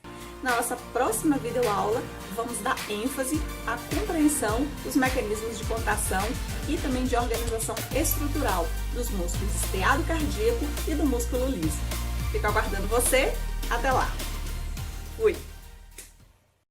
Na nossa próxima videoaula, vamos dar ênfase à compreensão dos mecanismos de contração e também de organização estrutural dos músculos estriado cardíaco e do músculo liso. Fico aguardando você. Até lá! Fui!